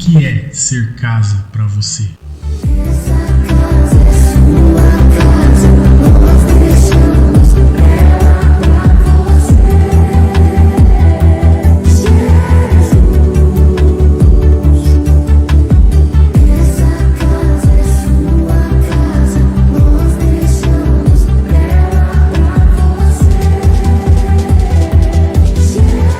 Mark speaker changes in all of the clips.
Speaker 1: que é ser casa para você?
Speaker 2: Essa casa é sua casa, nós deixamos ela pra você. Jesus. Essa casa é sua casa, nós deixamos ela pra você. Jesus.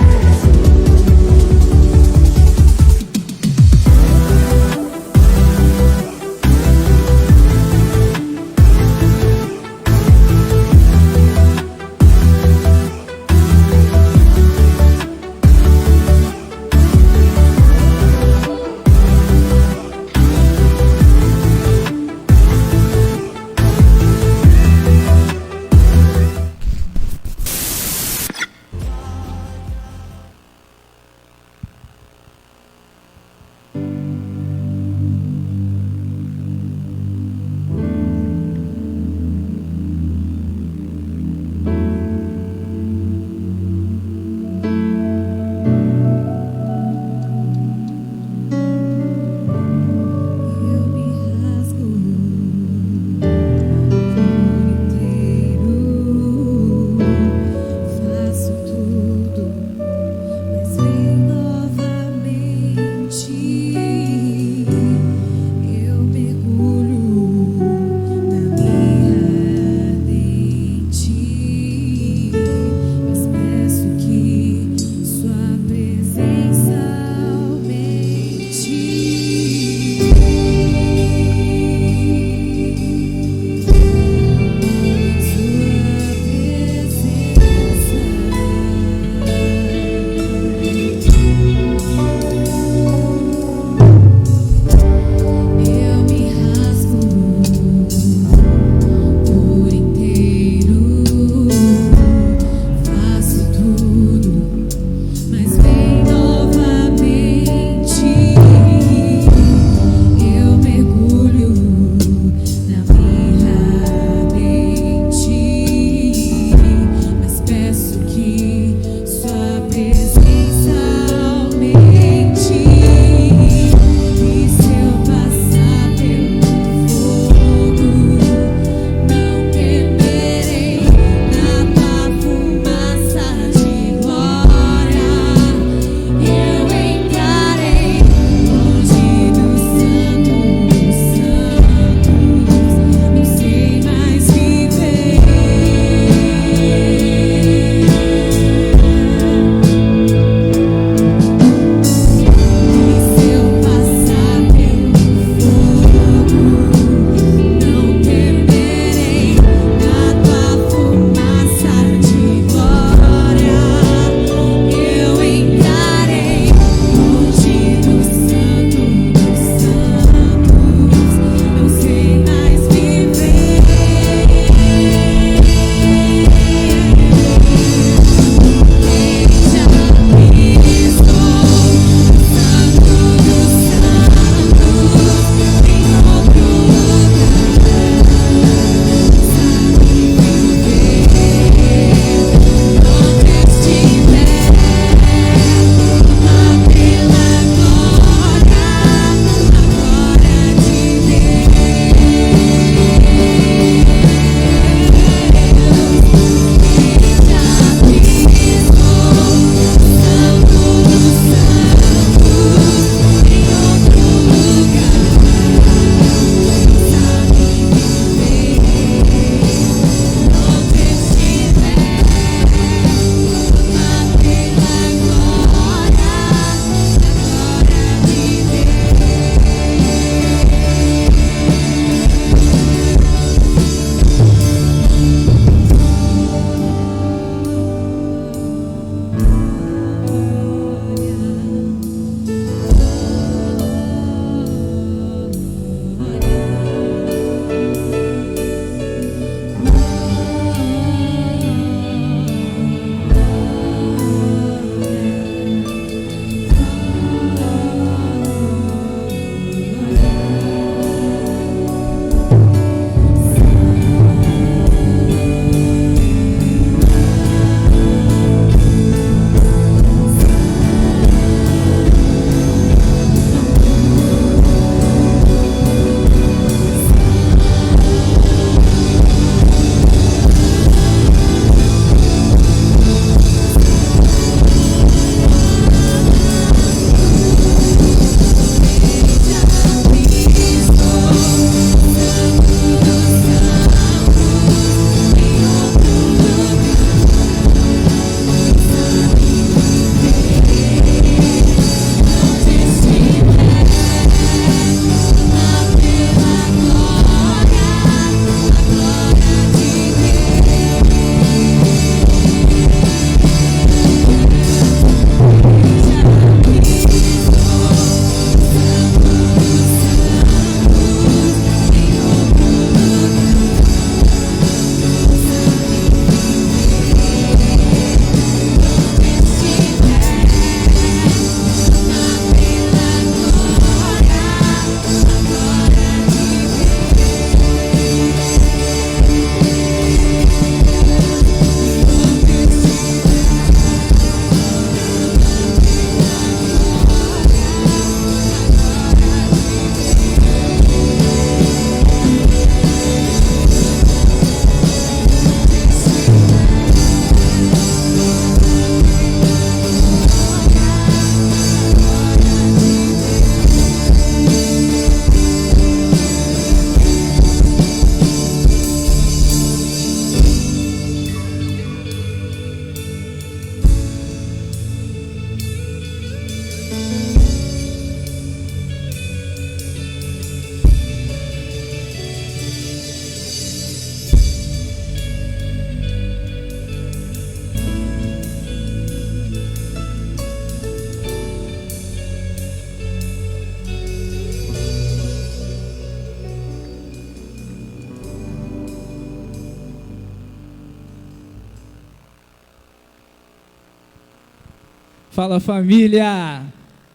Speaker 3: Fala, família!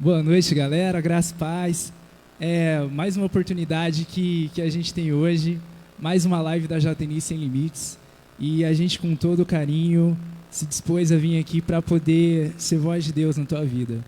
Speaker 3: Boa noite, galera, graça e paz. Mais uma oportunidade que a gente tem hoje, mais uma live da JNI Sem Limites, e a gente com todo carinho se dispôs a vir aqui para poder ser voz de Deus na tua vida.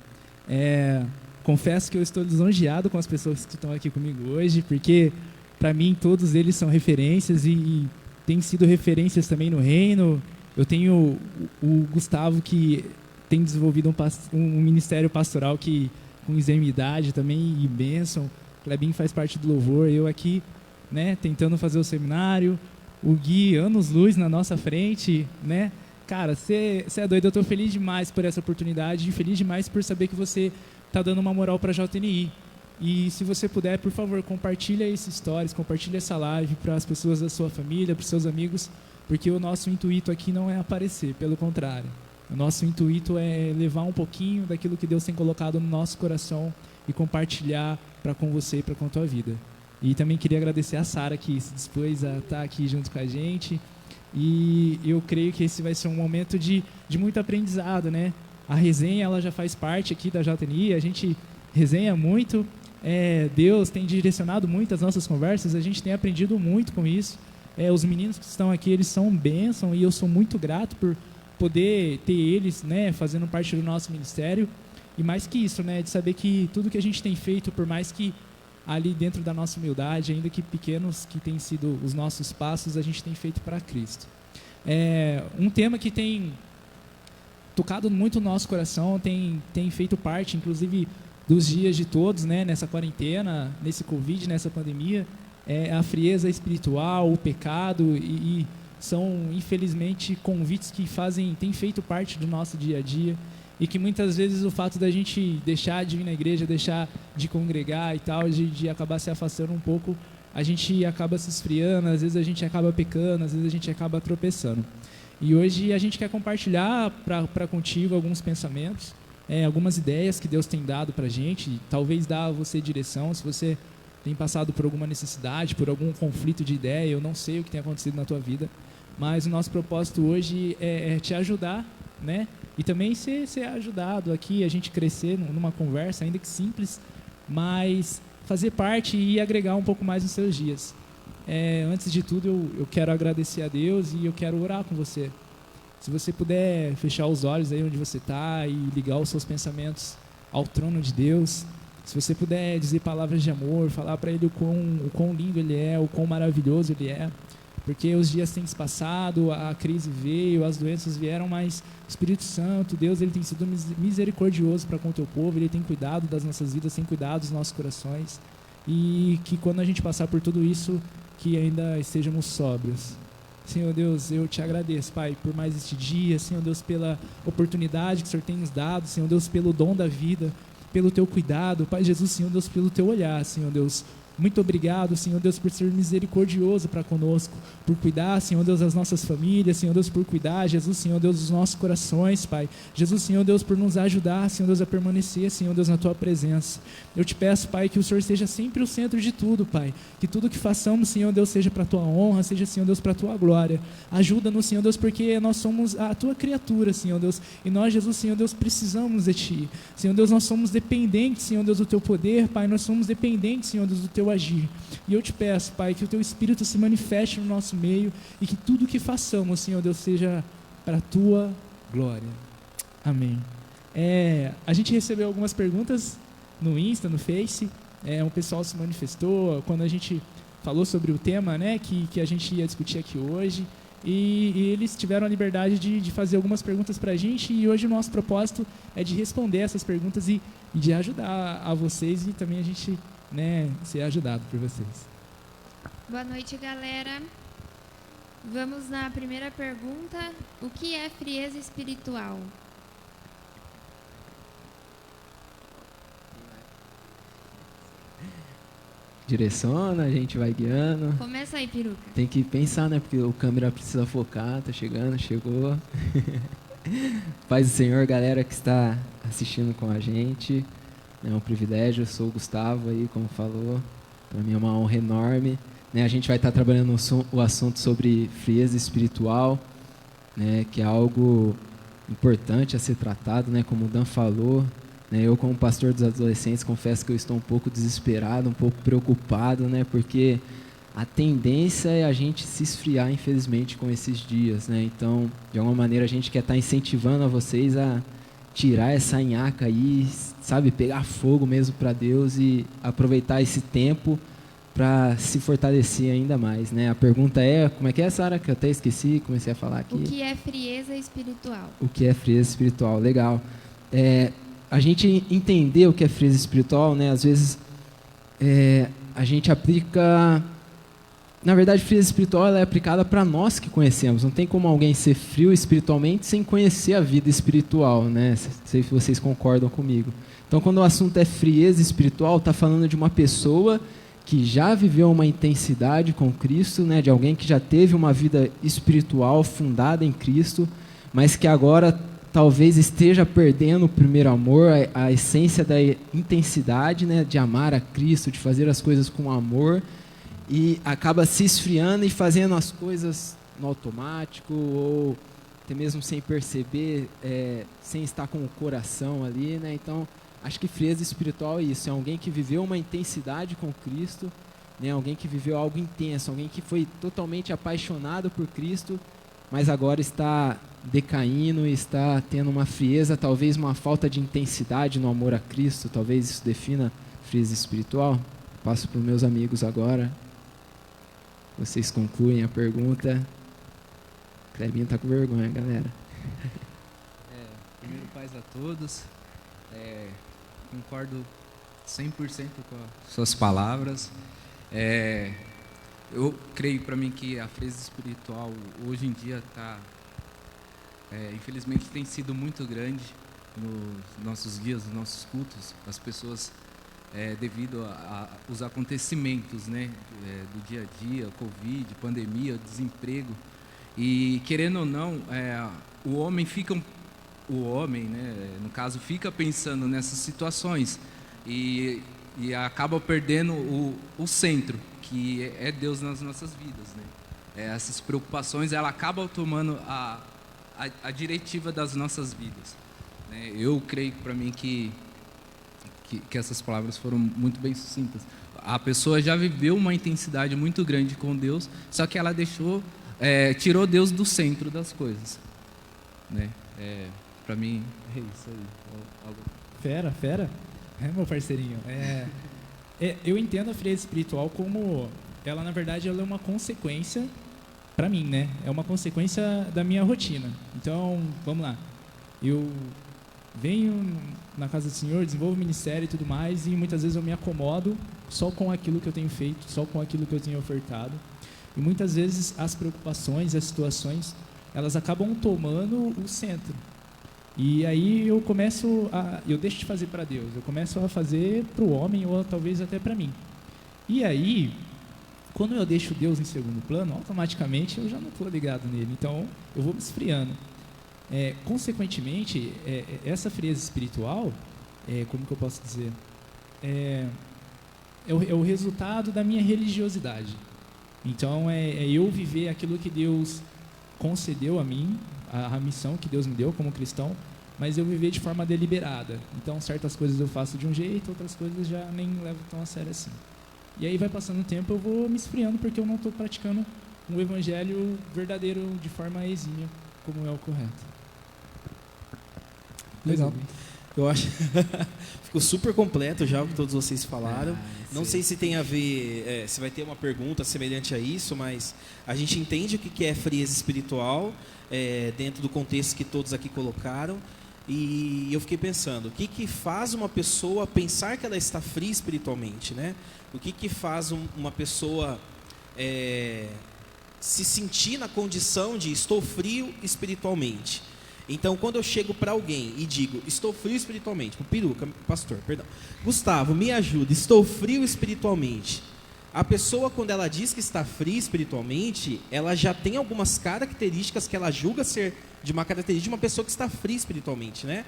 Speaker 3: Confesso que eu estou lisonjeado com as pessoas que estão aqui comigo hoje, porque para mim todos eles são referências e têm sido referências também no reino. Eu tenho o Gustavo, que tem desenvolvido um ministério pastoral que com extremidade também e bênção. O Clebinho faz parte do louvor, eu aqui, né, tentando fazer o seminário. O Gui, anos-luz na nossa frente, né? Cara, você é doido, eu tô feliz demais por essa oportunidade e feliz demais por saber que você tá dando uma moral para a JNI. E se você puder, por favor, compartilha esses stories, compartilha essa live para as pessoas da sua família, para os seus amigos, porque o nosso intuito aqui não é aparecer, pelo contrário. O nosso intuito é levar um pouquinho daquilo que Deus tem colocado no nosso coração e compartilhar para com você e para com a tua vida. E também queria agradecer a Sara, que se dispôs a estar aqui junto com a gente. E eu creio que esse vai ser um momento de muito aprendizado, né? A resenha, ela já faz parte aqui da JNI, a gente resenha muito, Deus tem direcionado muito as nossas conversas, a gente tem aprendido muito com isso. Os meninos que estão aqui, eles são bênção e eu sou muito grato por poder ter eles, né, fazendo parte do nosso ministério. E mais que isso, né, de saber que tudo que a gente tem feito, por mais que ali dentro da nossa humildade, ainda que pequenos que têm sido os nossos passos, a gente tem feito para Cristo. Um tema que tem tocado muito no nosso coração, tem feito parte, inclusive, dos dias de todos, né, nessa quarentena, nesse Covid, nessa pandemia, a frieza espiritual, o pecado, e são, infelizmente, convites que têm feito parte do nosso dia a dia, e que muitas vezes o fato da gente deixar de vir na igreja, deixar de congregar e tal, de acabar se afastando um pouco, a gente acaba se esfriando, às vezes a gente acaba pecando, às vezes a gente acaba tropeçando. E hoje a gente quer compartilhar para contigo alguns pensamentos, algumas ideias que Deus tem dado para a gente, talvez dar a você direção, se você tem passado por alguma necessidade, por algum conflito de ideia, eu não sei o que tem acontecido na tua vida, mas o nosso propósito hoje é te ajudar, né? E também ser ajudado aqui, a gente crescer numa conversa, ainda que simples, mas fazer parte e agregar um pouco mais nos seus dias. Antes de tudo, eu quero agradecer a Deus e eu quero orar com você. Se você puder fechar os olhos aí onde você está e ligar os seus pensamentos ao trono de Deus, se você puder dizer palavras de amor, falar para Ele o quão lindo Ele é, o quão maravilhoso Ele é, porque os dias têm se passado, a crise veio, as doenças vieram, mas o Espírito Santo, Deus, Ele tem sido misericordioso para com o teu povo, Ele tem cuidado das nossas vidas, tem cuidado dos nossos corações, e que quando a gente passar por tudo isso, que ainda estejamos sóbrios. Senhor Deus, eu te agradeço, Pai, por mais este dia, Senhor Deus, pela oportunidade que o Senhor tem nos dado, Senhor Deus, pelo dom da vida, pelo teu cuidado, Pai Jesus, Senhor Deus, pelo teu olhar, Senhor Deus. Muito obrigado, Senhor Deus, por ser misericordioso para conosco, por cuidar, Senhor Deus, das nossas famílias, Senhor Deus, por cuidar, Jesus, Senhor Deus, dos nossos corações, Pai. Jesus, Senhor Deus, por nos ajudar, Senhor Deus, a permanecer, Senhor Deus, na Tua presença. Eu te peço, Pai, que o Senhor seja sempre o centro de tudo, Pai. Que tudo que façamos, Senhor Deus, seja para a Tua honra, seja, Senhor Deus, para a Tua glória. Ajuda-nos, Senhor Deus, porque nós somos a Tua criatura, Senhor Deus, e nós, Jesus, Senhor Deus, precisamos de Ti. Senhor Deus, nós somos dependentes, Senhor Deus, do Teu poder, Pai, nós somos dependentes, Senhor Deus, do Teu agir. E eu te peço, Pai, que o Teu Espírito se manifeste no nosso meio e que tudo que façamos, Senhor Deus, seja para a Tua glória. Amém. A gente recebeu algumas perguntas no Insta, no Face, um pessoal se manifestou quando a gente falou sobre o tema, né, que a gente ia discutir aqui hoje, e eles tiveram a liberdade de fazer algumas perguntas para a gente, e hoje o nosso propósito é de responder essas perguntas e de ajudar a vocês e também a gente, né, ser ajudado por vocês.
Speaker 4: Boa noite, galera. Vamos na primeira pergunta. O que é frieza espiritual?
Speaker 5: Direciona, a gente vai guiando.
Speaker 4: Começa aí, peruca.
Speaker 5: Tem que pensar, né? Porque o câmera precisa focar, tá chegando, chegou. Paz do Senhor, galera que está assistindo com a gente. É um privilégio, eu sou o Gustavo aí, como falou. Para mim é uma honra enorme. Né, a gente vai estar trabalhando o assunto sobre frieza espiritual, né, que é algo importante a ser tratado, né? Como o Dan falou, né? Eu, como pastor dos adolescentes, confesso que eu estou um pouco desesperado, um pouco preocupado, né? Porque a tendência é a gente se esfriar, infelizmente, com esses dias, né? Então, de alguma maneira, a gente quer estar incentivando a vocês a tirar essa nhaca aí, sabe? Pegar fogo mesmo para Deus e aproveitar esse tempo para se fortalecer ainda mais, né? A pergunta é, como é que é, Sara? Que eu até esqueci, comecei a falar aqui.
Speaker 4: O que é frieza espiritual?
Speaker 5: O que é frieza espiritual? Legal. A gente entender o que é frieza espiritual, né? Às vezes a gente aplica... Na verdade, frieza espiritual ela é aplicada para nós que conhecemos. Não tem como alguém ser frio espiritualmente sem conhecer a vida espiritual, né? Não sei se vocês concordam comigo. Então, quando o assunto é frieza espiritual, está falando de uma pessoa que já viveu uma intensidade com Cristo, né? De alguém que já teve uma vida espiritual fundada em Cristo, mas que agora talvez esteja perdendo o primeiro amor, a essência da intensidade, né? De amar a Cristo, de fazer as coisas com amor, e acaba se esfriando e fazendo as coisas no automático, ou até mesmo sem perceber, sem estar com o coração ali, né? Então, acho que frieza espiritual é isso, é alguém que viveu uma intensidade com Cristo, né? Alguém que viveu algo intenso, alguém que foi totalmente apaixonado por Cristo, mas agora está decaindo, está tendo uma frieza, talvez uma falta de intensidade no amor a Cristo, talvez isso defina frieza espiritual. Passo para os meus amigos agora. Vocês concluem a pergunta. Clebinho está com vergonha, galera.
Speaker 6: Primeiro, paz a todos. Concordo 100% com as suas palavras. Eu creio para mim que a frieza espiritual hoje em dia infelizmente tem sido muito grande nos nossos dias, nos nossos cultos. As pessoas, devido aos acontecimentos, né, do dia a dia, Covid, pandemia, desemprego, e querendo ou não, o homem, né, no caso, fica pensando nessas situações e acaba perdendo o centro, que é Deus nas nossas vidas, né? Essas preocupações, ela acaba tomando a diretiva das nossas vidas, né? Eu creio para mim que essas palavras foram muito bem sucintas. A pessoa já viveu uma intensidade muito grande com Deus, só que ela tirou Deus do centro das coisas, né? Para mim é isso aí.
Speaker 3: Fera. Meu parceirinho. Eu entendo a frieza espiritual como ela, na verdade, ela é uma consequência para mim, né? É uma consequência da minha rotina. Então, vamos lá. Eu venho na casa do Senhor, desenvolvo ministério e tudo mais, e muitas vezes eu me acomodo só com aquilo que eu tenho feito, só com aquilo que eu tenho ofertado. E muitas vezes as preocupações, as situações, elas acabam tomando o centro. E aí eu deixo de fazer para Deus, eu começo a fazer para o homem ou talvez até para mim. E aí, quando eu deixo Deus em segundo plano, automaticamente eu já não estou ligado nele, então eu vou me esfriando. Consequentemente, essa frieza espiritual, como que eu posso dizer? É o resultado da minha religiosidade. Então, eu viver aquilo que Deus concedeu a mim, a missão que Deus me deu como cristão, mas eu viver de forma deliberada. Então, certas coisas eu faço de um jeito, outras coisas já nem levo tão a sério assim. E aí vai passando o tempo, eu vou me esfriando porque eu não estou praticando um evangelho verdadeiro de forma exímia, como é o correto.
Speaker 7: Legal. Eu acho ficou super completo já o que todos vocês falaram. Não sei se tem a ver, se vai ter uma pergunta semelhante a isso, mas a gente entende o que é frieza espiritual dentro do contexto que todos aqui colocaram. E eu fiquei pensando, o que faz uma pessoa pensar que ela está fria espiritualmente, né? O que faz uma pessoa se sentir na condição de estou frio espiritualmente? Então, quando eu chego para alguém e digo, estou frio espiritualmente, Gustavo, me ajuda, estou frio espiritualmente. A pessoa, quando ela diz que está fria espiritualmente, ela já tem algumas características que ela julga ser de uma característica de uma pessoa que está fria espiritualmente, né?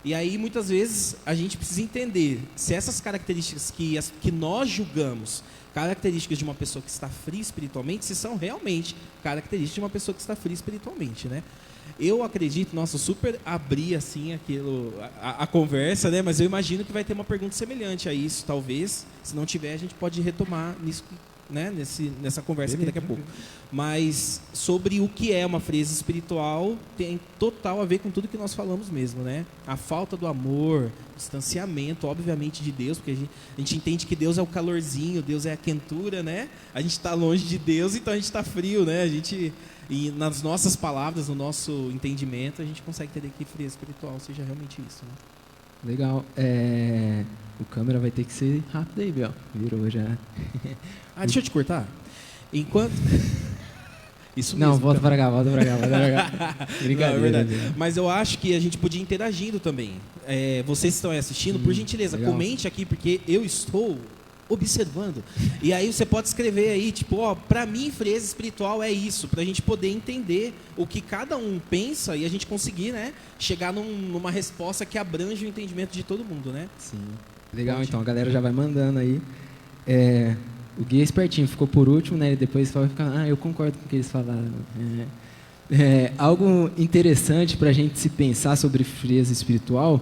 Speaker 7: E aí, muitas vezes, a gente precisa entender se essas características que nós julgamos, características de uma pessoa que está fria espiritualmente, se são realmente características de uma pessoa que está fria espiritualmente, né? Eu acredito, nossa, eu super abri assim a conversa, né? Mas eu imagino que vai ter uma pergunta semelhante a isso, talvez. Se não tiver, a gente pode retomar nisso, né? Nessa conversa aqui daqui a pouco. Mas sobre o que é uma frieza espiritual tem total a ver com tudo que nós falamos mesmo, né? A falta do amor, o distanciamento, obviamente, de Deus, porque a gente entende que Deus é o calorzinho, Deus é a quentura, né? A gente está longe de Deus, então a gente está frio, né? E nas nossas palavras, no nosso entendimento, a gente consegue entender que frieza espiritual seja realmente isso, né?
Speaker 5: Legal. O câmera vai ter que ser rápido aí, Biel. Virou já.
Speaker 7: Deixa eu te cortar. Enquanto... Isso mesmo.
Speaker 5: Não, volta pra cá. Brincadeira.
Speaker 7: Não, é verdade. Mas eu acho que a gente podia ir interagindo também. Vocês que estão aí assistindo, por gentileza,
Speaker 5: legal.
Speaker 7: comente aqui, porque eu estou observando. E aí você pode escrever aí, tipo, ó, pra mim, frieza espiritual é isso, pra gente poder entender o que cada um pensa e a gente conseguir, né, chegar numa resposta que abrange o entendimento de todo mundo, né?
Speaker 5: Sim. Legal,
Speaker 7: Pode.
Speaker 5: então, a galera já vai mandando aí. O Gui é espertinho, ficou por último, né? E depois vai ficar, eu concordo com o que eles falaram. Algo interessante para a gente se pensar sobre frieza espiritual,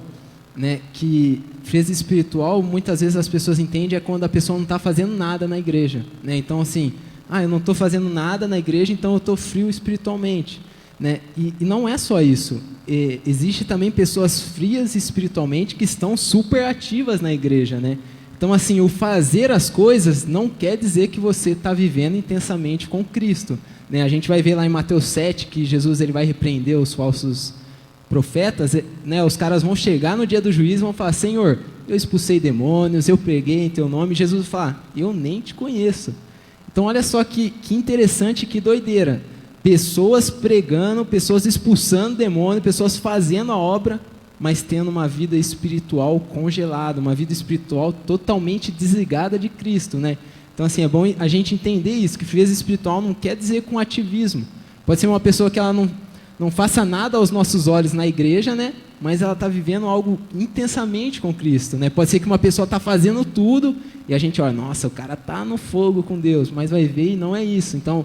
Speaker 5: né? Que frieza espiritual, muitas vezes as pessoas entendem é quando a pessoa não está fazendo nada na igreja, né? Então, assim, eu não estou fazendo nada na igreja, então eu estou frio espiritualmente, né? E não é só isso. Existe também pessoas frias espiritualmente que estão super ativas na igreja, né? Então, assim, o fazer as coisas não quer dizer que você está vivendo intensamente com Cristo, né? A gente vai ver lá em Mateus 7 que Jesus ele vai repreender os falsos profetas, né? Os caras vão chegar no dia do juízo e vão falar: Senhor, eu expulsei demônios, eu preguei em teu nome. E Jesus vai falar: eu nem te conheço. Então, olha só que interessante, que doideira. Pessoas pregando, pessoas expulsando demônio, pessoas fazendo a obra, mas tendo uma vida espiritual congelada, uma vida espiritual totalmente desligada de Cristo, né? Então, assim, é bom a gente entender isso, que frieza espiritual não quer dizer com ativismo. Pode ser uma pessoa que ela não faça nada aos nossos olhos na igreja, né? Mas ela está vivendo algo intensamente com Cristo, né? Pode ser que uma pessoa está fazendo tudo e a gente olha, nossa, o cara está no fogo com Deus, mas vai ver e não é isso. Então,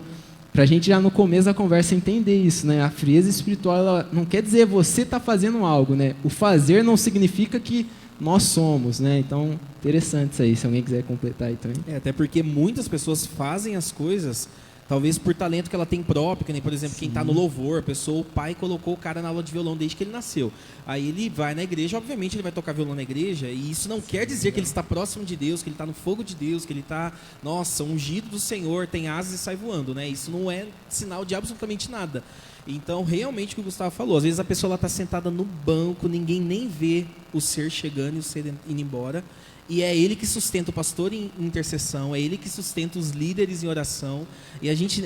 Speaker 5: para a gente já no começo da conversa entender isso, né? A frieza espiritual ela não quer dizer você está fazendo algo, né? O fazer não significa que nós somos, né? Então, interessante isso aí, se alguém quiser completar aí também.
Speaker 7: Até porque muitas pessoas fazem as coisas, talvez por talento que ela tem próprio, que nem, por exemplo, quem está no louvor, o pai colocou o cara na aula de violão desde que ele nasceu. Aí ele vai na igreja, obviamente ele vai tocar violão na igreja, e isso não quer dizer que ele está próximo de Deus, que ele está no fogo de Deus, que ele está, nossa, ungido do Senhor, tem asas e sai voando, né? Isso não é sinal de absolutamente nada. Então, realmente, o que o Gustavo falou, às vezes a pessoa está sentada no banco, ninguém nem vê o ser chegando e o ser indo embora, e é ele que sustenta o pastor em intercessão, é ele que sustenta os líderes em oração, e a gente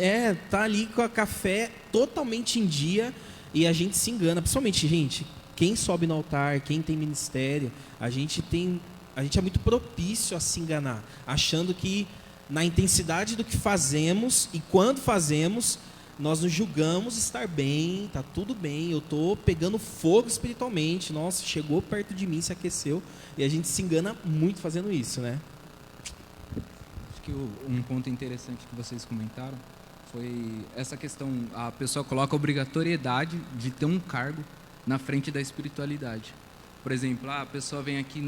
Speaker 7: tá ali com a fé totalmente em dia, e a gente se engana, principalmente, gente, quem sobe no altar, quem tem ministério, a gente é muito propício a se enganar, achando que na intensidade do que fazemos, e quando fazemos, nós nos julgamos estar bem, tá tudo bem, eu estou pegando fogo espiritualmente, nossa, chegou perto de mim, se aqueceu, e a gente se engana muito fazendo isso, né?
Speaker 6: Acho que um ponto interessante que vocês comentaram foi essa questão, a pessoa coloca a obrigatoriedade de ter um cargo na frente da espiritualidade. Por exemplo, a pessoa vem aqui,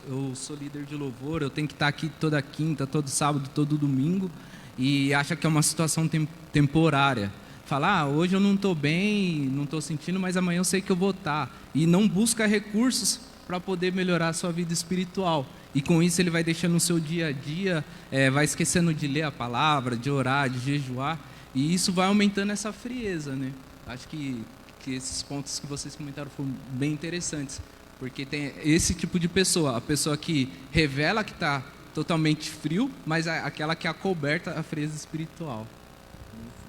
Speaker 6: eu sou líder de louvor, eu tenho que estar aqui toda quinta, todo sábado, todo domingo, e acha que é uma situação temporária. Fala, hoje eu não estou bem, não estou sentindo, mas amanhã eu sei que eu vou estar. E não busca recursos para poder melhorar a sua vida espiritual. E com isso ele vai deixando o seu dia a dia, vai esquecendo de ler a palavra, de orar, de jejuar. E isso vai aumentando essa frieza, né? Acho que esses pontos que vocês comentaram foram bem interessantes. Porque tem esse tipo de pessoa, a pessoa que revela que está totalmente frio, mas aquela que acoberta a frieza espiritual.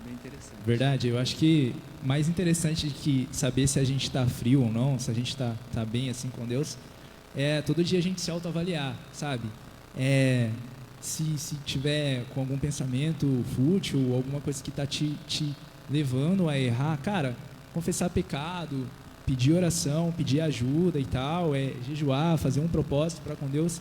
Speaker 6: Bem interessante.
Speaker 3: Verdade, eu acho que mais interessante que saber se a gente está frio ou não, se a gente está bem assim com Deus, é todo dia a gente se autoavaliar, sabe? Se tiver com algum pensamento fútil ou alguma coisa que está te levando a errar, cara, confessar pecado, pedir oração, pedir ajuda e tal, jejuar, fazer um propósito para com Deus,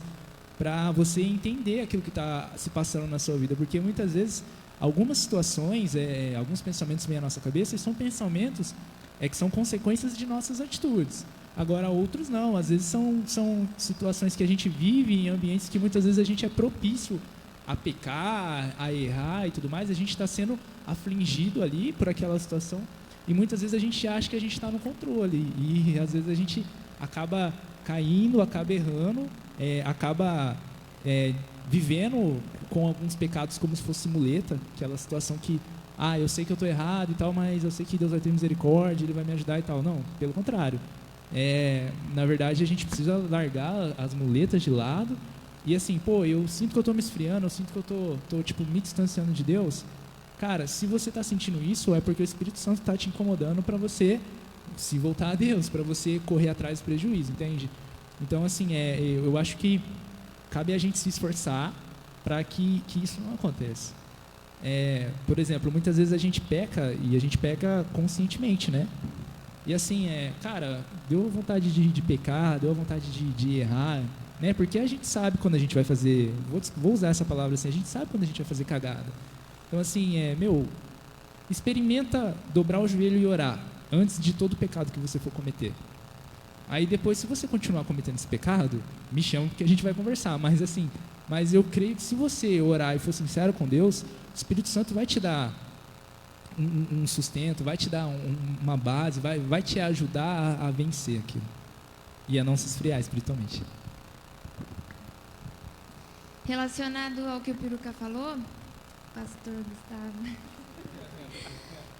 Speaker 3: para você entender aquilo que está se passando na sua vida, porque muitas vezes algumas situações, alguns pensamentos vêm à nossa cabeça e são pensamentos que são consequências de nossas atitudes. Agora, outros não. Às vezes são situações que a gente vive em ambientes que muitas vezes a gente é propício a pecar, a errar e tudo mais. A gente está sendo afligido ali por aquela situação e muitas vezes a gente acha que a gente está no controle e às vezes a gente acaba caindo, acaba errando, acaba vivendo com alguns pecados como se fosse muleta, aquela situação que eu sei que eu estou errado e tal, mas eu sei que Deus vai ter misericórdia, Ele vai me ajudar e tal. Não, pelo contrário. Na verdade, a gente precisa largar as muletas de lado e assim, eu sinto que eu estou me esfriando, eu sinto que eu estou tipo, me distanciando de Deus. Cara, se você está sentindo isso, é porque o Espírito Santo está te incomodando para você se voltar a Deus, para você correr atrás do prejuízo, entende? Então, assim, eu acho que cabe a gente se esforçar para que isso não aconteça. Por exemplo, muitas vezes a gente peca e a gente peca conscientemente, né? E assim, cara, deu vontade de pecar, deu vontade de errar, né? Porque a gente sabe quando a gente vai fazer, vou usar essa palavra assim, a gente sabe quando a gente vai fazer cagada. Então assim, experimenta dobrar o joelho e orar antes de todo pecado que você for cometer. Aí depois, se você continuar cometendo esse pecado, me chama porque a gente vai conversar. Mas eu creio que se você orar e for sincero com Deus, o Espírito Santo vai te dar um sustento, vai te dar uma base, vai te ajudar a vencer aquilo e a não se esfriar espiritualmente.
Speaker 4: Relacionado ao que o Peruca falou, pastor Gustavo,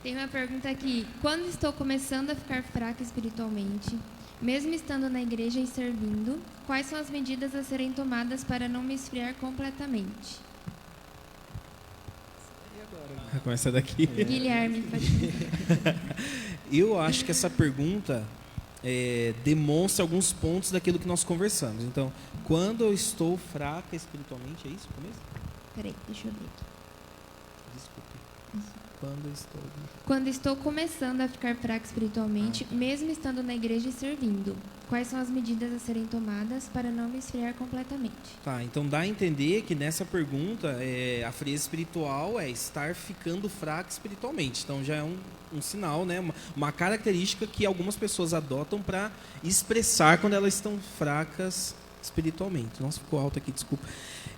Speaker 4: tem uma pergunta aqui. Quando estou começando a ficar fraca espiritualmente, mesmo estando na igreja e servindo, quais são as medidas a serem tomadas para não me esfriar completamente?
Speaker 7: Começa daqui.
Speaker 4: Guilherme, pode começar.
Speaker 7: Eu acho que essa pergunta demonstra alguns pontos daquilo que nós conversamos. Então, quando eu estou fraca espiritualmente, é isso o começo?
Speaker 4: Peraí, deixa eu ver aqui.
Speaker 7: Desculpe.
Speaker 4: Isso.
Speaker 7: Quando
Speaker 4: Quando estou começando a ficar fraca espiritualmente, mesmo estando na igreja e servindo, quais são as medidas a serem tomadas para não me esfriar completamente?
Speaker 7: Tá, então dá a entender que nessa pergunta a frieza espiritual é estar ficando fraca espiritualmente. Então já é um sinal, né? Uma característica que algumas pessoas adotam para expressar quando elas estão fracas espiritualmente. Nossa, ficou alto aqui, desculpa.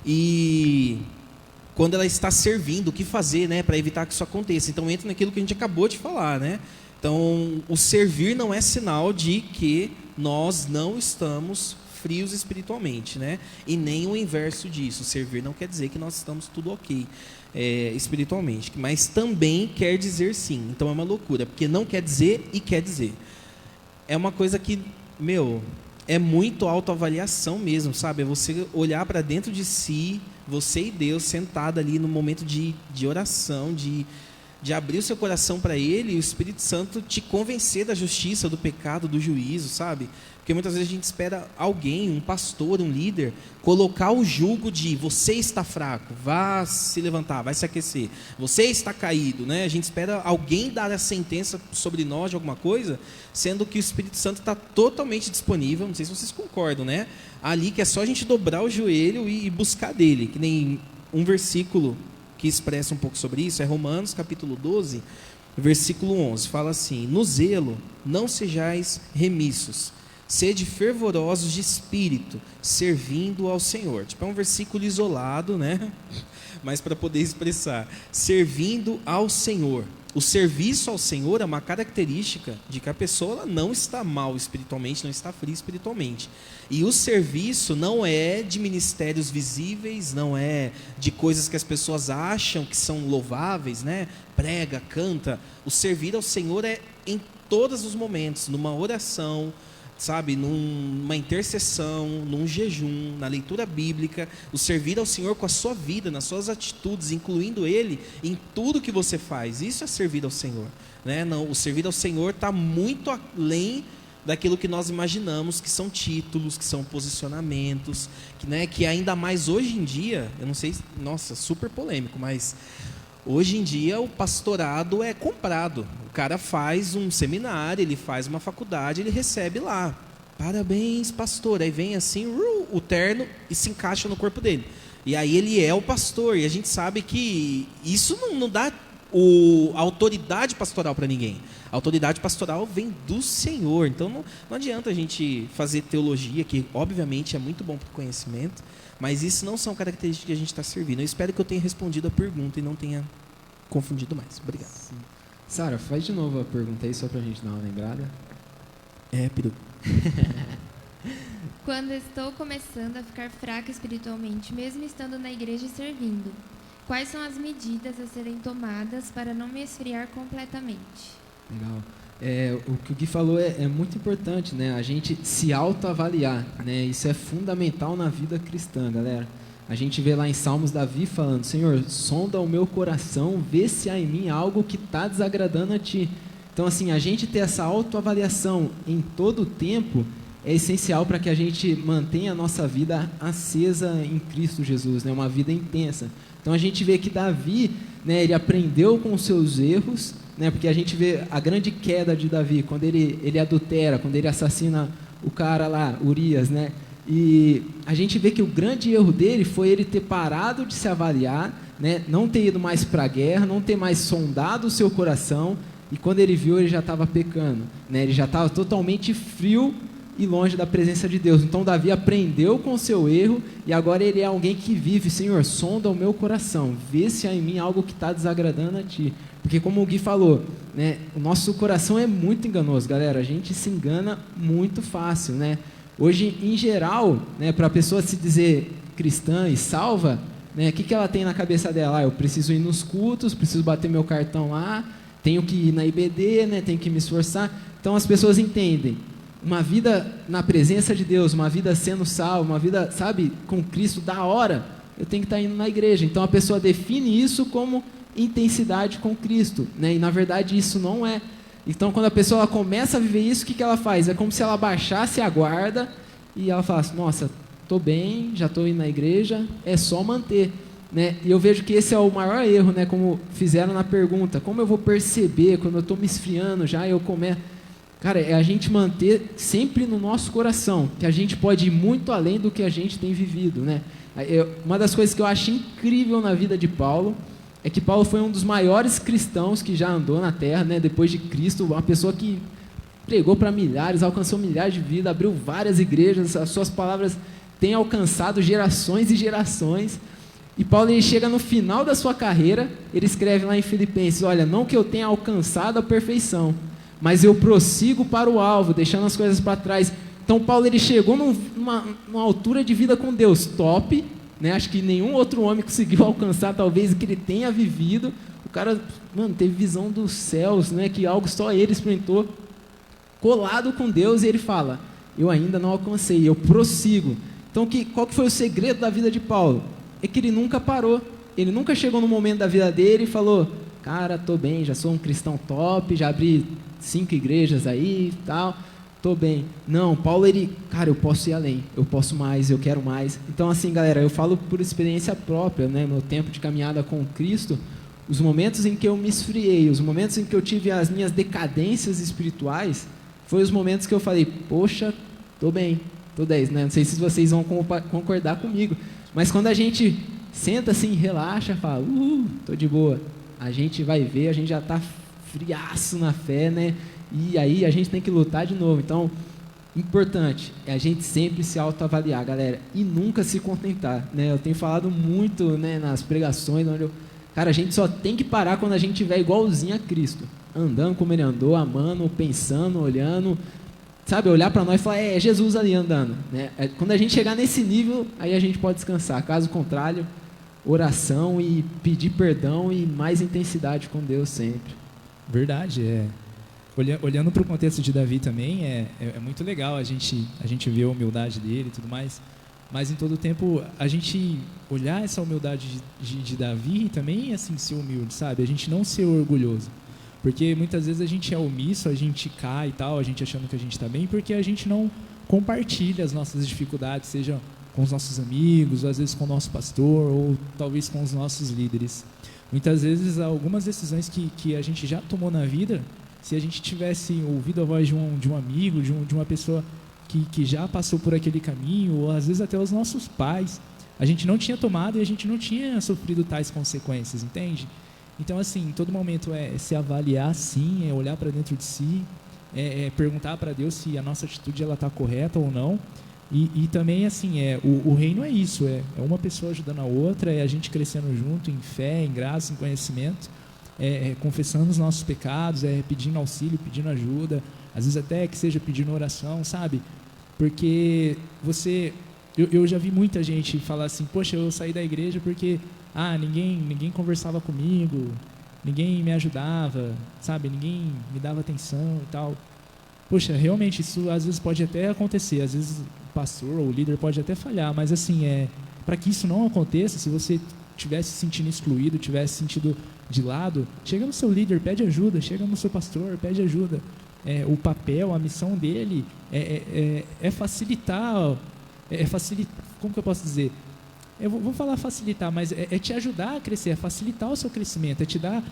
Speaker 7: E quando ela está servindo, o que fazer, né, para evitar que isso aconteça? Então entra naquilo que a gente acabou de falar, né? Então o servir não é sinal de que nós não estamos frios espiritualmente, né? E nem o inverso disso. Servir não quer dizer que nós estamos tudo ok espiritualmente, mas também quer dizer sim. Então é uma loucura, porque não quer dizer e quer dizer. É uma coisa que, é muito autoavaliação mesmo, sabe? É você olhar para dentro de si, você e Deus sentado ali no momento de oração, de abrir o seu coração para Ele e o Espírito Santo te convencer da justiça, do pecado, do juízo, sabe? Porque muitas vezes a gente espera alguém, um pastor, um líder, colocar o jugo de você está fraco, vá se levantar, vai se aquecer, você está caído, né? A gente espera alguém dar a sentença sobre nós de alguma coisa, sendo que o Espírito Santo está totalmente disponível, não sei se vocês concordam, né? Ali que é só a gente dobrar o joelho e buscar dele, que nem um versículo que expressa um pouco sobre isso, é Romanos capítulo 12, versículo 11, fala assim: no zelo não sejais remissos, sede fervorosos de espírito, servindo ao Senhor. Tipo, é um versículo isolado, né? Mas para poder expressar, servindo ao Senhor. O serviço ao Senhor é uma característica de que a pessoa ela não está mal espiritualmente, não está fria espiritualmente. E o serviço não é de ministérios visíveis, não é de coisas que as pessoas acham que são louváveis, né? Prega, canta. O servir ao Senhor é em todos os momentos, numa oração, sabe, numa intercessão, num jejum, na leitura bíblica, o servir ao Senhor com a sua vida, nas suas atitudes, incluindo Ele em tudo que você faz. Isso é servir ao Senhor, né? Não, o servir ao Senhor está muito além daquilo que nós imaginamos que são títulos, que são posicionamentos, que ainda mais hoje em dia, eu não sei, nossa, super polêmico, mas Hoje em dia o pastorado é comprado. O cara faz um seminário, ele faz uma faculdade, ele recebe lá. Parabéns, pastor. Aí vem assim o terno e se encaixa no corpo dele. E aí ele é o pastor. E a gente sabe que isso não dá a autoridade pastoral para ninguém. A autoridade pastoral vem do Senhor. Então não adianta a gente fazer teologia, que obviamente é muito bom para o conhecimento, mas isso não são características que a gente está servindo. Eu espero que eu tenha respondido a pergunta e não tenha confundido mais. Obrigado.
Speaker 5: Sara, faz de novo a pergunta aí, só pra gente dar uma lembrada.
Speaker 7: Peru.
Speaker 4: Quando estou começando a ficar fraca espiritualmente, mesmo estando na igreja e servindo, quais são as medidas a serem tomadas para não me esfriar completamente?
Speaker 5: Legal. O que o Gui falou é muito importante, né? A gente se autoavaliar, né? Isso é fundamental na vida cristã, galera. A gente vê lá em Salmos Davi falando: Senhor, sonda o meu coração, vê se há em mim algo que está desagradando a Ti. Então, assim, a gente ter essa autoavaliação em todo o tempo é essencial para que a gente mantenha a nossa vida acesa em Cristo Jesus, né? Uma vida intensa. Então, a gente vê que Davi, né, ele aprendeu com os seus erros, né? Porque a gente vê a grande queda de Davi, quando ele adultera, quando ele assassina o cara lá, Urias, né? E a gente vê que o grande erro dele foi ele ter parado de se avaliar, né? Não ter ido mais para a guerra, não ter mais sondado o seu coração, e quando ele viu, ele já estava pecando, né? Ele já estava totalmente frio e longe da presença de Deus. Então Davi aprendeu com o seu erro e agora ele é alguém que vive: Senhor, sonda o meu coração, vê se há em mim algo que está desagradando a Ti. Porque como o Gui falou, né, o nosso coração é muito enganoso, galera. A gente se engana muito fácil, né? Hoje, em geral, né, para a pessoa se dizer cristã e salva, né, o que ela tem na cabeça dela? Eu preciso ir nos cultos, preciso bater meu cartão lá, tenho que ir na IBD, né, tenho que me esforçar. Então as pessoas entendem uma vida na presença de Deus, uma vida sendo salvo, uma vida, sabe, com Cristo da hora, eu tenho que estar indo na igreja. Então a pessoa define isso como intensidade com Cristo, né? E na verdade isso não é. Então quando a pessoa ela começa a viver isso, o que ela faz? É como se ela baixasse a guarda e ela falasse: nossa, estou bem, já estou indo na igreja, é só manter, né? E eu vejo que esse é o maior erro, né? Como fizeram na pergunta: como eu vou perceber quando eu estou me esfriando já e eu começo? Cara, é a gente manter sempre no nosso coração que a gente pode ir muito além do que a gente tem vivido, né? Uma das coisas que eu acho incrível na vida de Paulo é que Paulo foi um dos maiores cristãos que já andou na terra, né? Depois de Cristo, uma pessoa que pregou para milhares, alcançou milhares de vidas, abriu várias igrejas, as suas palavras têm alcançado gerações e gerações. E Paulo, ele chega no final da suma carreira, ele escreve lá em Filipenses: olha, não que eu tenha alcançado a perfeição, mas eu prossigo para o alvo, deixando as coisas para trás. Então Paulo, ele chegou numa altura de vida com Deus top, né? Acho que nenhum outro homem conseguiu alcançar talvez o que ele tenha vivido. O cara, mano, teve visão dos céus, né? Que algo só ele experimentou, colado com Deus, e ele fala: eu ainda não alcancei, eu prossigo. Então qual que foi o segredo da vida de Paulo? É que ele nunca parou, ele nunca chegou no momento da vida dele e falou: cara, tô bem, já sou um cristão top, já abri 5 igrejas aí e tal, tô bem. Não, Paulo, ele, cara, eu posso ir além, eu posso mais, eu quero mais. Então assim, galera, eu falo por experiência própria, né? Meu tempo de caminhada com Cristo, os momentos em que eu me esfriei, os momentos em que eu tive as minhas decadências espirituais, foi os momentos que eu falei: poxa, tô bem, tô 10, né? Não sei se vocês vão concordar comigo, mas quando a gente senta assim, relaxa, fala: tô de boa, a gente vai ver, a gente já tá friaço na fé, né? E aí a gente tem que lutar de novo. Então, importante é a gente sempre se autoavaliar, galera, e nunca se contentar, né? Eu tenho falado muito, né, nas pregações, onde cara, a gente só tem que parar quando a gente estiver igualzinho a Cristo, andando como ele andou, amando, pensando, olhando, sabe, olhar para nós e falar: é Jesus ali andando, né? Quando a gente chegar nesse nível, aí a gente pode descansar. Caso contrário, oração e pedir perdão e mais intensidade com Deus sempre.
Speaker 3: Verdade, olhando para o contexto de Davi também, é muito legal a gente ver a humildade dele e tudo mais, mas em todo tempo a gente olhar essa humildade de Davi e também assim ser humilde, sabe? A gente não ser orgulhoso, porque muitas vezes a gente é omisso, a gente cai e tal, a gente achando que a gente está bem, porque a gente não compartilha as nossas dificuldades, seja com os nossos amigos, ou às vezes com o nosso pastor, ou talvez com os nossos líderes. Muitas vezes, algumas decisões que a gente já tomou na vida, se a gente tivesse ouvido a voz de um amigo, de uma pessoa que já passou por aquele caminho, ou às vezes até os nossos pais, a gente não tinha tomado e a gente não tinha sofrido tais consequências, entende? Então, assim, em todo momento é se avaliar, sim, é olhar para dentro de si, é perguntar para Deus se a nossa atitude ela está correta ou não. E também, assim, o reino é isso, é uma pessoa ajudando a outra, é a gente crescendo junto em fé, em graça, em conhecimento, confessando os nossos pecados, pedindo auxílio, pedindo ajuda, às vezes até que seja pedindo oração, sabe? Porque eu já vi muita gente falar assim, poxa, eu saí da igreja porque ninguém conversava comigo, ninguém me ajudava, sabe? Ninguém me dava atenção e tal. Poxa, realmente isso às vezes pode até acontecer, às vezes o pastor ou o líder pode até falhar, mas assim, para que isso não aconteça, se você estiver se sentindo excluído, estiver se sentindo de lado, chega no seu líder, pede ajuda, chega no seu pastor, pede ajuda. O papel, a missão dele é facilitar, como que eu posso dizer? Eu vou falar facilitar, mas é te ajudar a crescer, é facilitar o seu crescimento, é te dar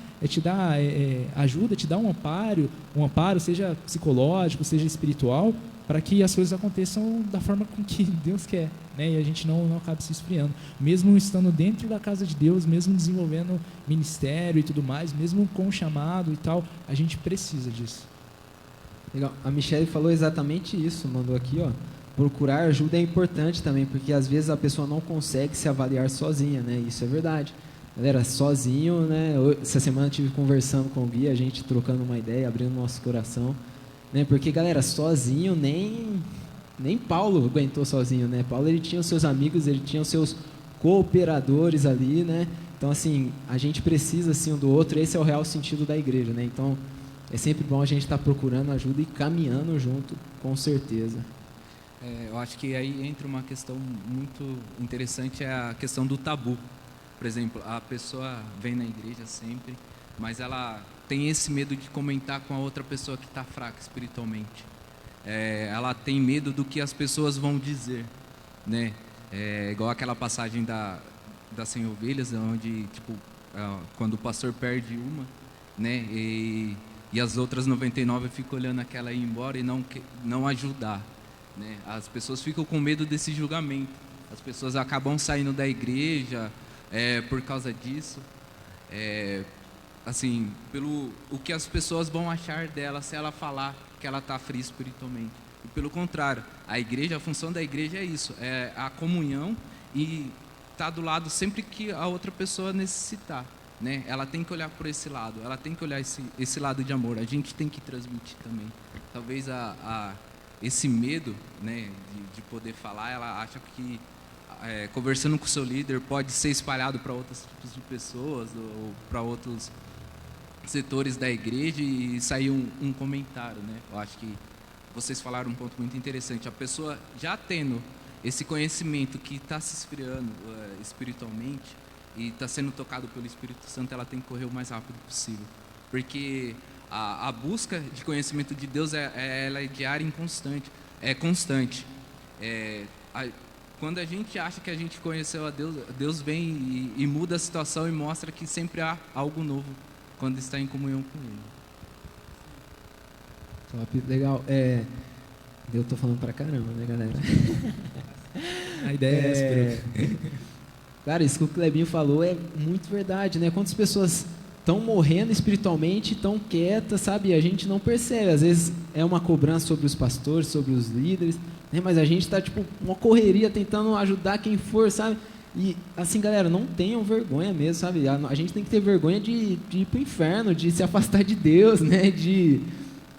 Speaker 3: ajuda, te dar um amparo, seja psicológico, seja espiritual, para que as coisas aconteçam da forma com que Deus quer, né? E a gente não acabe se esfriando. Mesmo estando dentro da casa de Deus, mesmo desenvolvendo ministério e tudo mais, mesmo com o chamado e tal, a gente precisa disso.
Speaker 5: Legal. A Michelle falou exatamente isso, mandou aqui, ó. Procurar ajuda é importante também, porque às vezes a pessoa não consegue se avaliar sozinha, né? Isso é verdade. Galera, sozinho, né? Essa semana eu estive conversando com o Gui, a gente trocando uma ideia, abrindo nosso coração, né? Porque, galera, sozinho nem Paulo aguentou sozinho, né? Paulo, ele tinha os seus amigos, ele tinha os seus cooperadores ali, né? Então, assim, a gente precisa, assim, um do outro, esse é o real sentido da igreja, né? Então, é sempre bom a gente estar procurando ajuda e caminhando junto, com certeza.
Speaker 6: Eu acho que aí entra uma questão muito interessante, é a questão do tabu. Por exemplo, a pessoa vem na igreja sempre, mas ela tem esse medo de comentar com a outra pessoa que está fraca espiritualmente. Ela tem medo do que as pessoas vão dizer, né? Igual aquela passagem das 100 ovelhas, onde, tipo, quando o pastor perde uma, né? E as outras 99 ficam olhando aquela ir embora e não ajudar. Né? As pessoas ficam com medo desse julgamento. As pessoas acabam saindo da igreja por causa disso. Assim, o que as pessoas vão achar dela se ela falar que ela está fria espiritualmente. E pelo contrário, a função da igreja é isso, é a comunhão e estar do lado sempre que a outra pessoa necessitar. Né? Ela tem que olhar por esse lado, ela tem que olhar esse lado de amor. A gente tem que transmitir também. Talvez esse medo, né, de poder falar, ela acha que conversando com o seu líder pode ser espalhado para outros tipos de pessoas ou para outros setores da igreja e sair um comentário, né? Eu acho que vocês falaram um ponto muito interessante. A pessoa já tendo esse conhecimento que está se esfriando espiritualmente e está sendo tocado pelo Espírito Santo, ela tem que correr o mais rápido possível, porque a busca de conhecimento de Deus ela é diária e constante. Quando a gente acha que a gente conheceu a Deus, Deus vem e muda a situação e mostra que sempre há algo novo quando está em comunhão com Ele.
Speaker 5: Top, legal. Eu tô falando pra caramba, né, galera?
Speaker 3: A ideia é essa, Pedro.
Speaker 5: Cara, isso que o Clebinho falou é muito verdade, né? Quantas pessoas estão morrendo espiritualmente, estão quietas, sabe? E a gente não percebe. Às vezes é uma cobrança sobre os pastores, sobre os líderes, né? Mas a gente está, tipo, uma correria tentando ajudar quem for, sabe? E, assim, galera, não tenham vergonha mesmo, sabe? A gente tem que ter vergonha de ir pro inferno, de se afastar de Deus, né?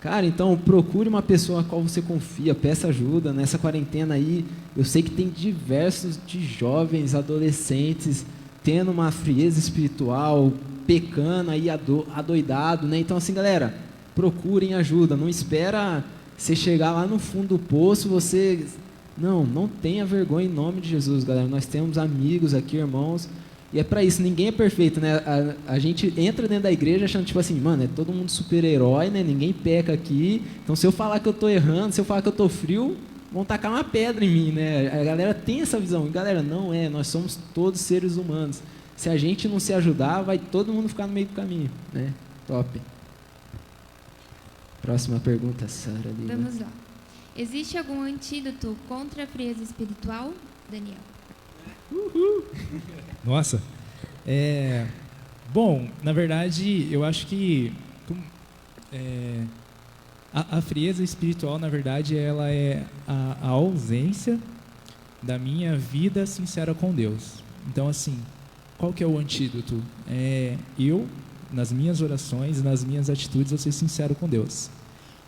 Speaker 5: Cara, então procure uma pessoa a qual você confia, peça ajuda. Nessa quarentena aí, eu sei que tem diversos de jovens, adolescentes, tendo uma frieza espiritual, pecando aí, adoidado, né? Então, assim, galera, procurem ajuda. Não espera você chegar lá no fundo do poço, você... Não tenha vergonha em nome de Jesus, galera. Nós temos amigos aqui, irmãos, e é pra isso, ninguém é perfeito, né? A gente entra dentro da igreja achando, tipo assim, mano, é todo mundo super-herói, né? Ninguém peca aqui. Então, se eu falar que eu tô errando, se eu falar que eu tô frio, vão tacar uma pedra em mim, né? A galera tem essa visão. E, galera, não é. Nós somos todos seres humanos. se a gente não se ajudar, vai todo mundo ficar no meio do caminho, né? Top. Próxima pergunta, Sara Lima.
Speaker 4: Vamos lá. Existe algum antídoto contra a frieza espiritual, Daniel?
Speaker 3: Nossa. Bom, na verdade, eu acho que a frieza espiritual, na verdade, ela é a ausência da minha vida sincera com Deus. Então, assim, qual que é o antídoto? Eu, nas minhas orações, nas minhas atitudes, eu ser sincero com Deus.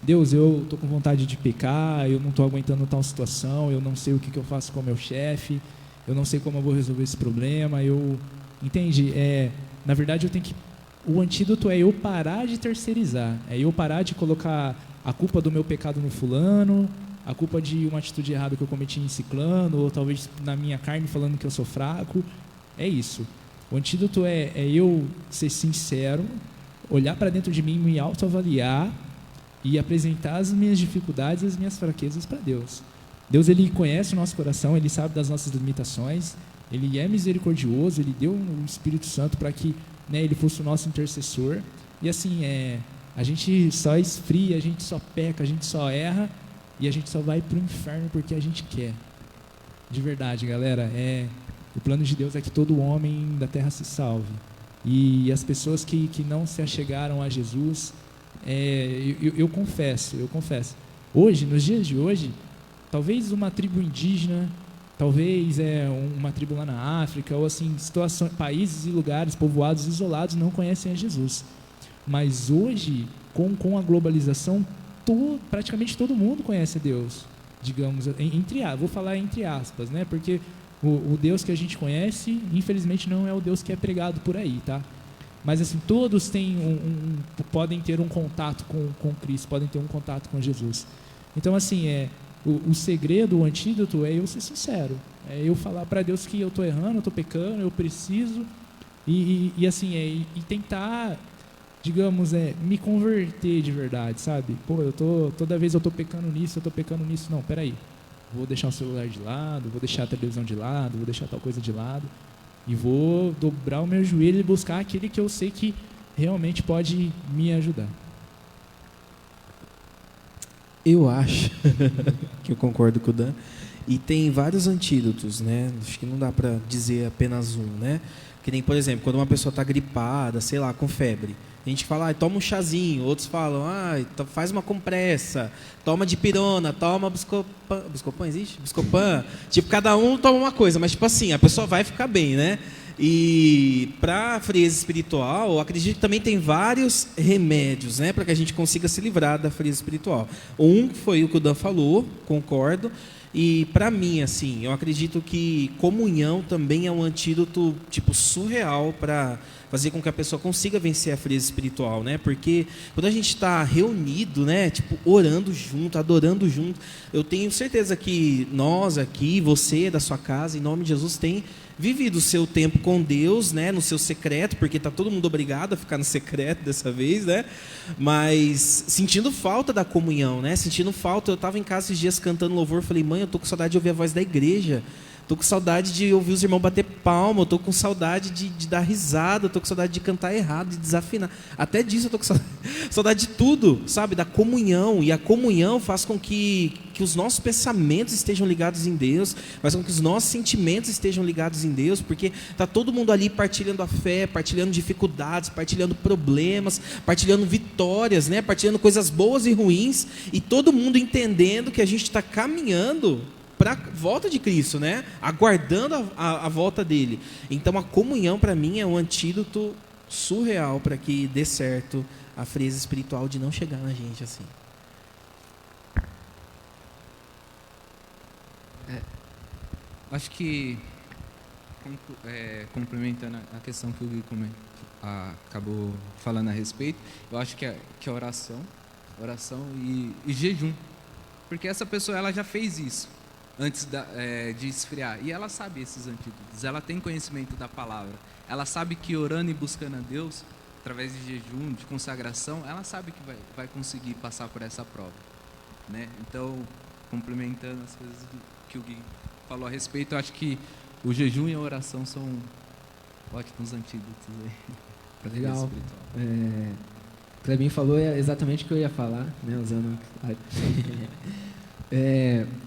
Speaker 3: Deus, eu estou com vontade de pecar, eu não estou aguentando tal situação, eu não sei o que eu faço com o meu chefe, eu não sei como eu vou resolver esse problema, entende? Na verdade, o antídoto é eu parar de terceirizar, é eu parar de colocar a culpa do meu pecado no fulano, a culpa de uma atitude errada que eu cometi em ciclano, ou talvez na minha carne falando que eu sou fraco. É isso. O antídoto é eu ser sincero, olhar para dentro de mim, me autoavaliar e apresentar as minhas dificuldades e as minhas fraquezas para Deus. Deus, Ele conhece o nosso coração, Ele sabe das nossas limitações, Ele é misericordioso, Ele deu o Espírito Santo para que, né, Ele fosse o nosso intercessor. E assim, a gente só esfria, a gente só peca, a gente só erra e a gente só vai para o inferno porque a gente quer. De verdade, galera, o plano de Deus é que todo homem da terra se salve. E as pessoas que não se achegaram a Jesus, eu confesso, hoje, nos dias de hoje, talvez uma tribo indígena, talvez uma tribo lá na África, ou assim, países e lugares, povoados isolados não conhecem a Jesus. Mas hoje, com a globalização, praticamente todo mundo conhece a Deus, digamos, vou falar entre aspas, né? Porque o Deus que a gente conhece, infelizmente, não é o Deus que é pregado por aí, tá? Mas assim, todos podem ter um contato com Cristo, podem ter um contato com Jesus. Então assim, o segredo, o antídoto é eu ser sincero, é eu falar para Deus que eu estou errando, eu estou pecando, eu preciso e assim, e tentar, digamos, me converter de verdade, sabe? Pô, toda vez eu estou pecando nisso, não, peraí, vou deixar o celular de lado, vou deixar a televisão de lado, vou deixar tal coisa de lado e vou dobrar o meu joelho e buscar aquele que eu sei que realmente pode me ajudar.
Speaker 7: Eu acho que eu concordo com o Dan. E tem vários antídotos, né? Acho que não dá para dizer apenas um, né? Que nem, por exemplo, quando uma pessoa está gripada, sei lá, com febre, a gente fala, toma um chazinho. Outros falam, faz uma compressa, toma dipirona, toma Buscopan. Buscopan existe? Buscopan. Tipo, cada um toma uma coisa, mas tipo assim, a pessoa vai ficar bem, né? E para a frieza espiritual, eu acredito que também tem vários remédios, né, para que a gente consiga se livrar da frieza espiritual. Um foi o que o Dan falou, concordo. E para mim, assim, eu acredito que comunhão também é um antídoto tipo surreal para fazer com que a pessoa consiga vencer a frieza espiritual, né? Porque quando a gente está reunido, né, tipo orando junto, adorando junto, eu tenho certeza que nós aqui, você da sua casa, em nome de Jesus, tem vivido o seu tempo com Deus, né, no seu secreto, porque está todo mundo obrigado a ficar no secreto dessa vez, né, mas sentindo falta da comunhão, né, sentindo falta. Eu estava em casa esses dias cantando louvor, falei, mãe, eu estou com saudade de ouvir a voz da igreja, estou com saudade de ouvir os irmãos bater palma, eu estou com saudade de dar risada, eu estou com saudade de cantar errado, de desafinar, até disso eu estou com saudade de tudo, sabe, da comunhão. E a comunhão faz com que os nossos pensamentos estejam ligados em Deus, faz com que os nossos sentimentos estejam ligados em Deus, porque está todo mundo ali partilhando a fé, partilhando dificuldades, partilhando problemas, partilhando vitórias, né? Partilhando coisas boas e ruins, e todo mundo entendendo que a gente está caminhando para a volta de Cristo, né? Aguardando a volta dele. Então a comunhão para mim é um antídoto surreal para que dê certo a frieza espiritual de não chegar na gente assim.
Speaker 6: Acho que, complementando a questão que o Gui acabou falando a respeito, eu acho que a oração e jejum. Porque essa pessoa ela já fez isso antes de esfriar. E ela sabe esses antídotos, ela tem conhecimento da palavra. Ela sabe que orando e buscando a Deus, através de jejum, de consagração, ela sabe que vai conseguir passar por essa prova, né? Então, complementando as coisas que o Gui falou a respeito, eu acho que o jejum e a oração são Ótimos antídotos aí.
Speaker 5: Legal.
Speaker 6: Espiritual.
Speaker 5: O Clebinho falou exatamente o que eu ia falar, né, usando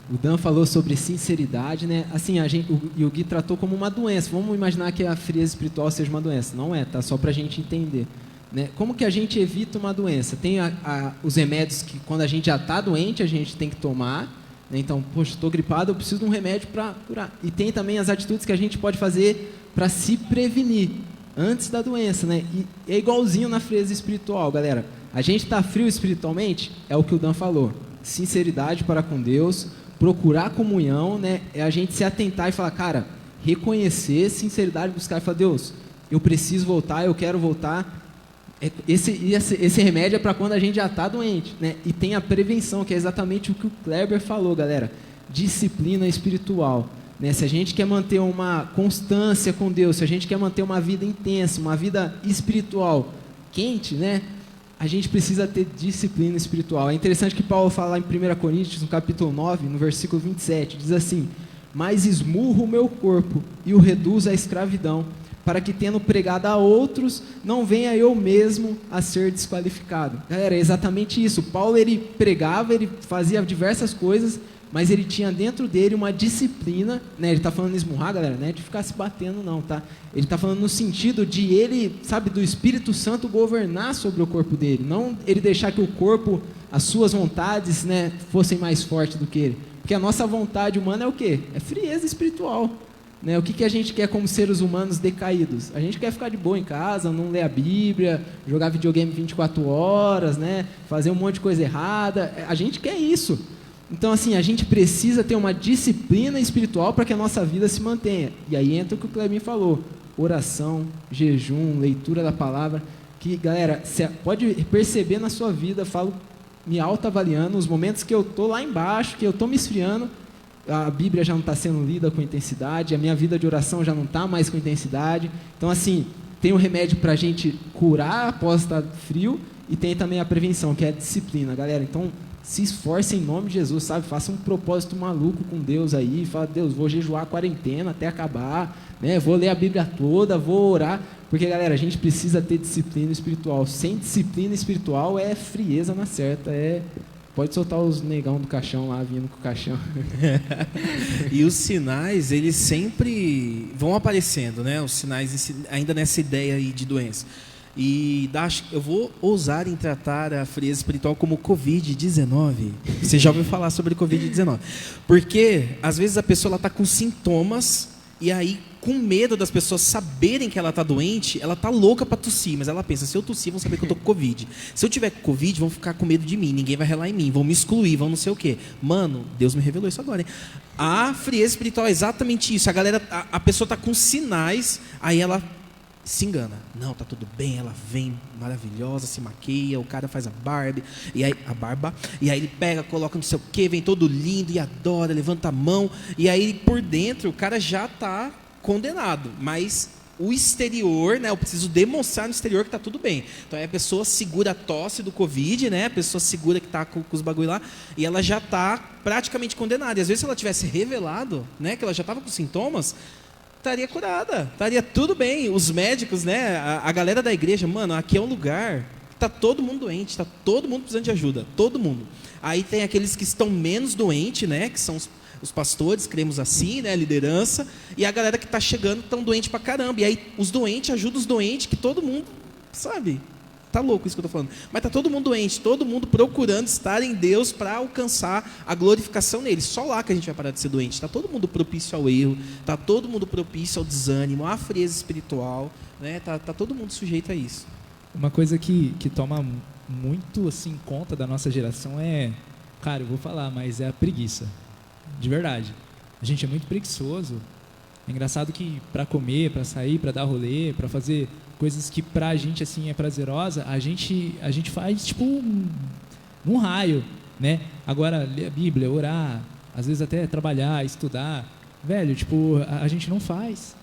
Speaker 5: o Dan falou sobre sinceridade, né? Assim, o Gui tratou como uma doença. Vamos imaginar que a frieza espiritual seja uma doença. Não é, tá? Só para a gente entender, né? Como que a gente evita uma doença? Tem os remédios que, quando a gente já está doente, a gente tem que tomar, né? Então, poxa, estou gripado, eu preciso de um remédio para curar. E tem também as atitudes que a gente pode fazer para se prevenir antes da doença, né? E é igualzinho na frieza espiritual, galera. A gente está frio espiritualmente, é o que o Dan falou. Sinceridade para com Deus, procurar comunhão, né? É a gente se atentar e falar, cara, reconhecer, sinceridade, buscar e falar, Deus, eu preciso voltar, eu quero voltar. Esse remédio é para quando a gente já está doente, né? E tem a prevenção, que é exatamente o que o Kleber falou, galera. Disciplina espiritual, né? Se a gente quer manter uma constância com Deus, se a gente quer manter uma vida intensa, uma vida espiritual quente, né? A gente precisa ter disciplina espiritual. É interessante que Paulo fala lá em 1 Coríntios, no capítulo 9, no versículo 27, diz assim: mas esmurro o meu corpo e o reduzo à escravidão, para que, tendo pregado a outros, não venha eu mesmo a ser desqualificado. Galera, é exatamente isso. Paulo, ele pregava, ele fazia diversas coisas, mas ele tinha dentro dele uma disciplina, né? Ele está falando em esmurrar, galera, não é de ficar se batendo não, tá? Ele está falando no sentido de ele, sabe, do Espírito Santo governar sobre o corpo dele, não ele deixar que o corpo, as suas vontades, né, fossem mais fortes do que ele. Porque a nossa vontade humana é o quê? É frieza espiritual, né? O que a gente quer como seres humanos decaídos? A gente quer ficar de boa em casa, não ler a Bíblia, jogar videogame 24 horas, né? Fazer um monte de coisa errada. A gente quer isso. Então, assim, a gente precisa ter uma disciplina espiritual para que a nossa vida se mantenha. E aí entra o que o Clebinho falou: oração, jejum, leitura da palavra. Que, galera, você pode perceber na sua vida, falo me autoavaliando, os momentos que eu estou lá embaixo, que eu estou me esfriando, a Bíblia já não está sendo lida com intensidade, a minha vida de oração já não está mais com intensidade. Então, assim, tem um remédio para a gente curar após estar frio, e tem também a prevenção, que é a disciplina, galera. Então, se esforce em nome de Jesus, sabe? Faça um propósito maluco com Deus aí. Fala, Deus, vou jejuar a quarentena até acabar, né? Vou ler a Bíblia toda, vou orar. Porque, galera, a gente precisa ter disciplina espiritual. Sem disciplina espiritual é frieza na certa. Pode soltar os negão do caixão lá, vindo com o caixão.
Speaker 7: E os sinais, eles sempre vão aparecendo, né? Os sinais, ainda nessa ideia aí de doença. E eu vou ousar em tratar a frieza espiritual como Covid-19. Você já ouviu falar sobre Covid-19? Porque, às vezes, a pessoa está com sintomas, e aí, com medo das pessoas saberem que ela está doente, ela está louca para tossir, mas ela pensa, se eu tossir, vão saber que eu estou com Covid. Se eu tiver com Covid, vão ficar com medo de mim, ninguém vai relar em mim, vão me excluir, vão não sei o quê. Mano, Deus me revelou isso agora, hein? A frieza espiritual é exatamente isso. A pessoa está com sinais, aí ela se engana. Não, tá tudo bem, ela vem maravilhosa, se maquia, o cara faz a barba, e aí ele pega, coloca não sei o que, vem todo lindo e adora, levanta a mão, e aí por dentro o cara já tá condenado, mas o exterior, né, eu preciso demonstrar no exterior que tá tudo bem. Então aí a pessoa segura a tosse do Covid, né, a pessoa segura que tá com os bagulho lá, e ela já tá praticamente condenada. E às vezes se ela tivesse revelado, né, que ela já tava com sintomas, estaria curada, estaria tudo bem. Os médicos, né, a galera da igreja, mano, aqui é um lugar que está todo mundo doente, está todo mundo precisando de ajuda, todo mundo. Aí tem aqueles que estão menos doentes, né, que são os pastores, cremos assim, né, a liderança, e a galera que está chegando estão doente pra caramba. E aí os doentes ajudam os doentes, que todo mundo, sabe, tá louco isso que eu tô falando, mas tá todo mundo doente, todo mundo procurando estar em Deus para alcançar a glorificação nele. Só lá que a gente vai parar de ser doente. Tá todo mundo propício ao erro, tá todo mundo propício ao desânimo, à frieza espiritual, né? Tá todo mundo sujeito a isso.
Speaker 3: Uma coisa que toma muito assim conta da nossa geração é, cara, eu vou falar, mas é a preguiça. De verdade. A gente é muito preguiçoso. É engraçado que para comer, para sair, para dar rolê, para fazer coisas que pra gente assim é prazerosa, a gente faz tipo num raio, né? Agora ler a Bíblia, orar, às vezes até trabalhar, estudar, velho, tipo, a gente não faz.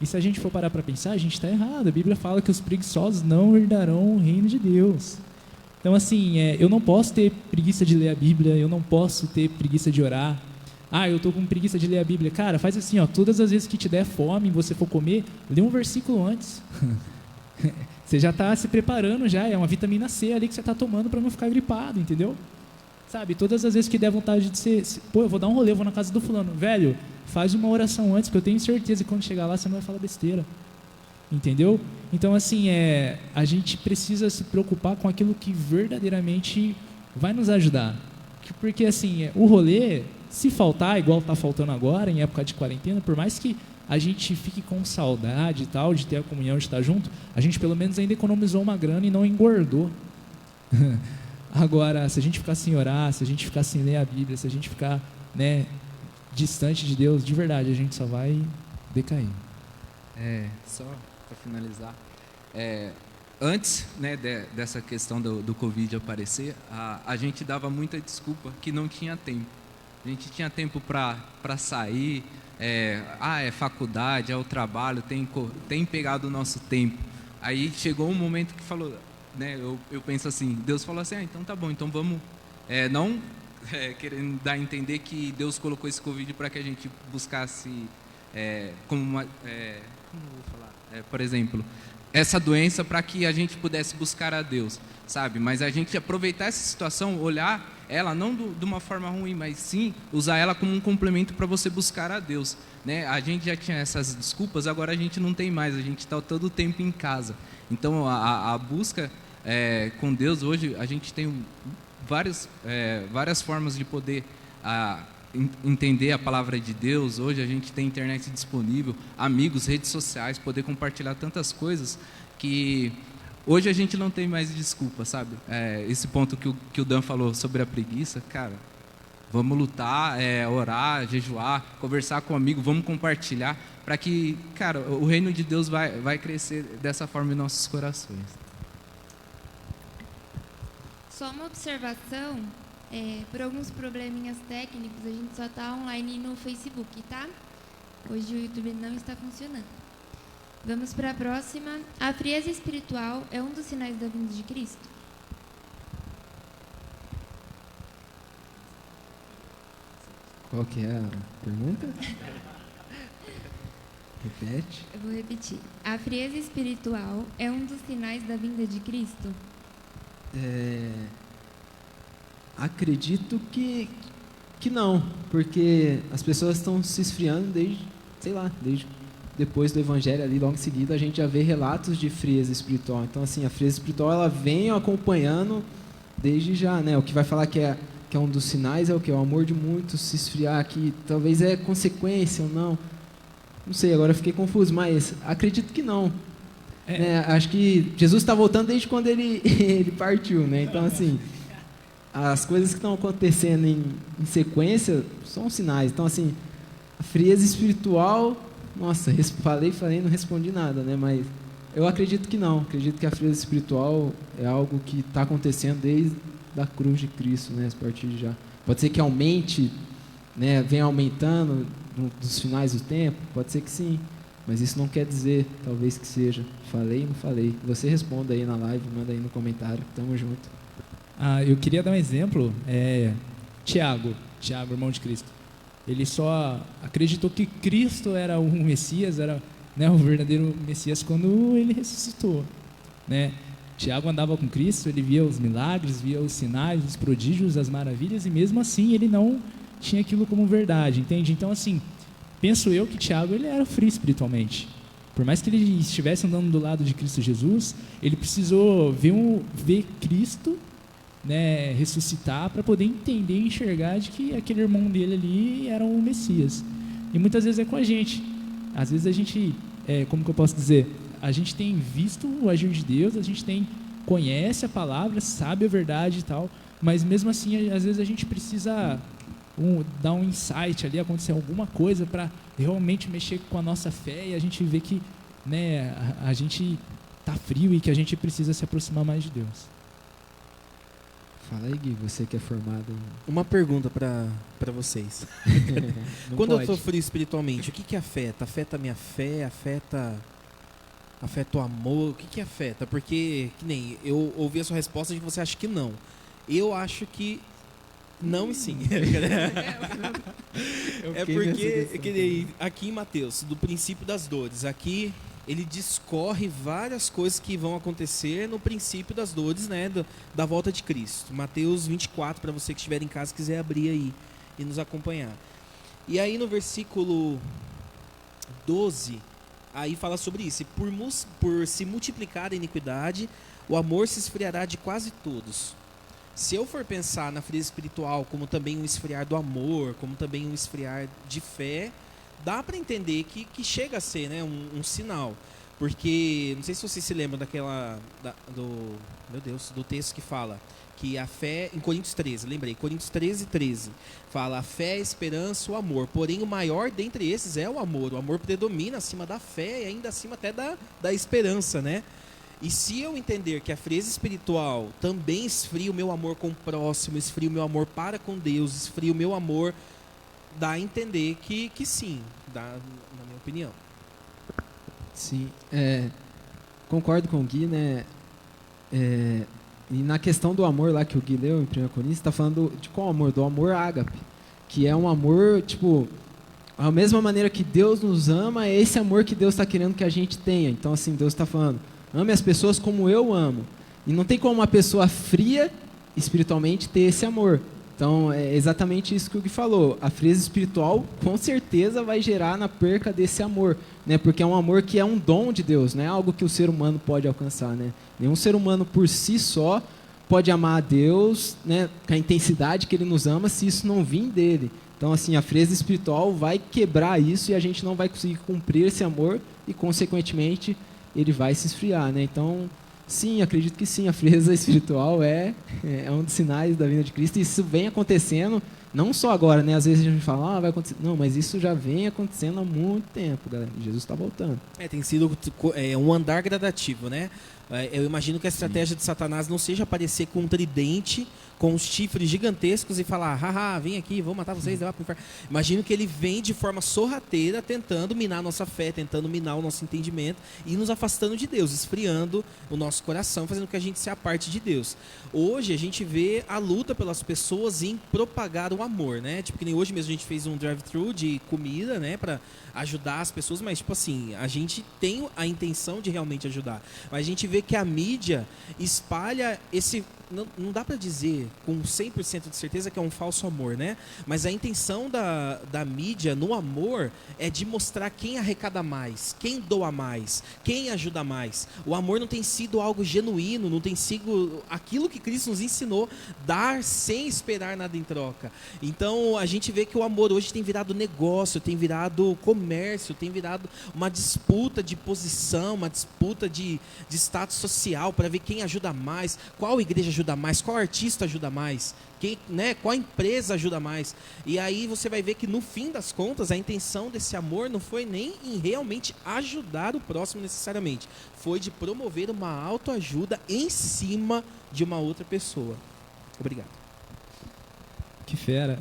Speaker 3: E se a gente for parar para pensar, a gente está errado. A Bíblia fala que os preguiçosos não herdarão o reino de Deus. Então assim, eu não posso ter preguiça de ler a Bíblia, eu não posso ter preguiça de orar. Ah, eu tô com preguiça de ler a Bíblia. Cara, faz assim, ó, todas as vezes que te der fome e você for comer, lê um versículo antes. Você já está se preparando já, é uma vitamina C ali que você está tomando para não ficar gripado, entendeu? Sabe, todas as vezes que der vontade de ser, pô, eu vou dar um rolê, eu vou na casa do fulano, velho, faz uma oração antes, que eu tenho certeza que quando chegar lá você não vai falar besteira, entendeu? Então, assim, a gente precisa se preocupar com aquilo que verdadeiramente vai nos ajudar, porque, assim, o rolê, se faltar, igual está faltando agora, em época de quarentena, por mais que a gente fique com saudade e tal, de ter a comunhão, de estar junto, a gente pelo menos ainda economizou uma grana e não engordou. Agora, se a gente ficar sem orar, se a gente ficar sem ler a Bíblia, se a gente ficar, né, distante de Deus, de verdade, a gente só vai decair.
Speaker 6: Só para finalizar, antes, né, dessa questão do Covid aparecer, a gente dava muita desculpa que não tinha tempo. A gente tinha tempo para sair, é faculdade, é o trabalho, tem pegado o nosso tempo. Aí chegou um momento que falou, né, eu penso assim, Deus falou assim, então tá bom, então vamos, não querendo dar a entender que Deus colocou esse Covid para que a gente buscasse, como uma, como eu vou falar, por exemplo, essa doença para que a gente pudesse buscar a Deus, sabe? Mas a gente aproveitar essa situação, olhar ela não de uma forma ruim, mas sim usar ela como um complemento para você buscar a Deus, né? A gente já tinha essas desculpas, agora a gente não tem mais, a gente está todo o tempo em casa. Então a busca com Deus hoje, a gente tem várias formas de poder entender a palavra de Deus. Hoje a gente tem internet disponível, amigos, redes sociais, poder compartilhar tantas coisas que hoje a gente não tem mais desculpa, sabe? Esse ponto que o Dan falou sobre a preguiça, cara, vamos lutar, orar, jejuar, conversar com um amigo, vamos compartilhar, para que, cara, o reino de Deus vai crescer dessa forma em nossos corações.
Speaker 4: Só uma observação, por alguns probleminhas técnicos, a gente só está online no Facebook, tá? Hoje o YouTube não está funcionando. Vamos para a próxima. A frieza espiritual é um dos sinais da vinda de Cristo?
Speaker 5: Qual que é a pergunta? Repete.
Speaker 4: Eu vou repetir. A frieza espiritual é um dos sinais da vinda de Cristo?
Speaker 5: Acredito que não, porque as pessoas estão se esfriando desde depois do Evangelho ali, logo em seguida, a gente já vê relatos de frieza espiritual. Então, assim, a frieza espiritual, ela vem acompanhando desde já, né? O que vai falar que é um dos sinais é o que? O amor de muitos se esfriar, que talvez é consequência ou não. Não sei, agora eu fiquei confuso, mas acredito que não. Né? Acho que Jesus está voltando desde quando ele partiu, né? Então, assim, as coisas que estão acontecendo em sequência são sinais. Então, assim, a frieza espiritual, nossa, falei, não respondi nada, né? Mas eu acredito que não. Acredito que a frieza espiritual é algo que está acontecendo desde a cruz de Cristo, né? A partir de já. Pode ser que aumente, né? Venha aumentando nos finais do tempo, pode ser que sim. Mas isso não quer dizer, talvez que seja. Falei, não falei. Você responda aí na live, manda aí no comentário. Tamo junto.
Speaker 3: Eu queria dar um exemplo. Tiago, irmão de Cristo. Ele só acreditou que Cristo era o Messias, era, né, o verdadeiro Messias quando ele ressuscitou, né? Tiago andava com Cristo, ele via os milagres, via os sinais, os prodígios, as maravilhas, e mesmo assim ele não tinha aquilo como verdade, entende? Então, assim, penso eu que Tiago, ele era frio espiritualmente. Por mais que ele estivesse andando do lado de Cristo Jesus, ele precisou ver Cristo, né, ressuscitar, para poder entender e enxergar de que aquele irmão dele ali era o Messias. E muitas vezes é com a gente. Às vezes a gente, como que eu posso dizer, a gente tem visto o agir de Deus, a gente conhece a palavra, sabe a verdade e tal, mas mesmo assim, às vezes a gente precisa dar um insight ali, acontecer alguma coisa para realmente mexer com a nossa fé e a gente ver que, né, a gente tá frio e que a gente precisa se aproximar mais de Deus.
Speaker 5: Fala aí, Gui, você que é formado em...
Speaker 7: Uma pergunta para vocês. Quando eu estou frio espiritualmente, o que afeta? Afeta a minha fé? Afeta o amor? O que afeta? Porque, que nem eu ouvi a sua resposta de que você acha que não. Eu acho que Não e sim. É porque que nem aqui em Mateus, do princípio das dores, aqui ele discorre várias coisas que vão acontecer no princípio das dores, né, da volta de Cristo. Mateus 24, para você que estiver em casa, quiser abrir aí e nos acompanhar. E aí no versículo 12, aí fala sobre isso. E por se multiplicar a iniquidade, o amor se esfriará de quase todos. Se eu for pensar na frieza espiritual como também um esfriar do amor, como também um esfriar de fé, dá para entender que chega a ser, né, um sinal. Porque, não sei se vocês se lembram do texto que fala que a fé, em Coríntios 13, lembrei, Coríntios 13, fala a fé, a esperança, o amor. Porém, o maior dentre esses é o amor. O amor predomina acima da fé e ainda acima até da esperança, né? E se eu entender que a frieza espiritual também esfria o meu amor com o próximo, esfria o meu amor para com Deus, esfria o meu amor, dá a entender que sim, dá, na minha opinião.
Speaker 5: Sim, concordo com o Gui, né? E na questão do amor lá que o Gui leu em 1 Coríntios, está falando de qual amor? Do amor ágape, que é um amor, tipo, a mesma maneira que Deus nos ama, é esse amor que Deus está querendo que a gente tenha. Então, assim, Deus está falando, ame as pessoas como eu amo. E não tem como uma pessoa fria, espiritualmente, ter esse amor. Então, é exatamente isso que o Gui falou. A frieza espiritual, com certeza, vai gerar na perca desse amor, né? Porque é um amor que é um dom de Deus, não é algo que o ser humano pode alcançar, né? Nenhum ser humano, por si só, pode amar a Deus, né, com a intensidade que Ele nos ama, se isso não vir dele. Então, assim, a frieza espiritual vai quebrar isso e a gente não vai conseguir cumprir esse amor e, consequentemente, ele vai se esfriar, né? Então, sim, acredito que sim, a frieza espiritual é um dos sinais da vinda de Cristo, e isso vem acontecendo, não só agora, né? Às vezes a gente fala, vai acontecer. Não, mas isso já vem acontecendo há muito tempo, galera. Jesus está voltando.
Speaker 7: Tem sido um andar gradativo, né? Eu imagino que a estratégia de Satanás não seja aparecer com um tridente, com os chifres gigantescos e falar, haha, vem aqui, vou matar vocês, levar pro inferno. Imagino que ele vem de forma sorrateira, tentando minar a nossa fé, tentando minar o nosso entendimento e nos afastando de Deus, esfriando o nosso coração, fazendo com que a gente se aparte de Deus. Hoje a gente vê a luta pelas pessoas em propagar o amor, né? Tipo, que nem hoje mesmo a gente fez um drive-thru de comida, né, para ajudar as pessoas, mas tipo assim, a gente tem a intenção de realmente ajudar. Mas a gente vê que a mídia espalha esse... Não dá para dizer com 100% de certeza que é um falso amor, né? Mas a intenção da mídia no amor é de mostrar quem arrecada mais, quem doa mais, quem ajuda mais. O amor não tem sido algo genuíno, não tem sido aquilo que Cristo nos ensinou, dar sem esperar nada em troca. Então a gente vê que o amor hoje tem virado negócio, tem virado comércio, tem virado uma disputa de posição, uma disputa de status social para ver quem ajuda mais, qual igreja ajuda mais, qual artista ajuda mais, quem, né, qual empresa ajuda mais. E aí você vai ver que no fim das contas a intenção desse amor não foi nem em realmente ajudar o próximo necessariamente, foi de promover uma autoajuda em cima de uma outra pessoa. Obrigado.
Speaker 3: Que fera.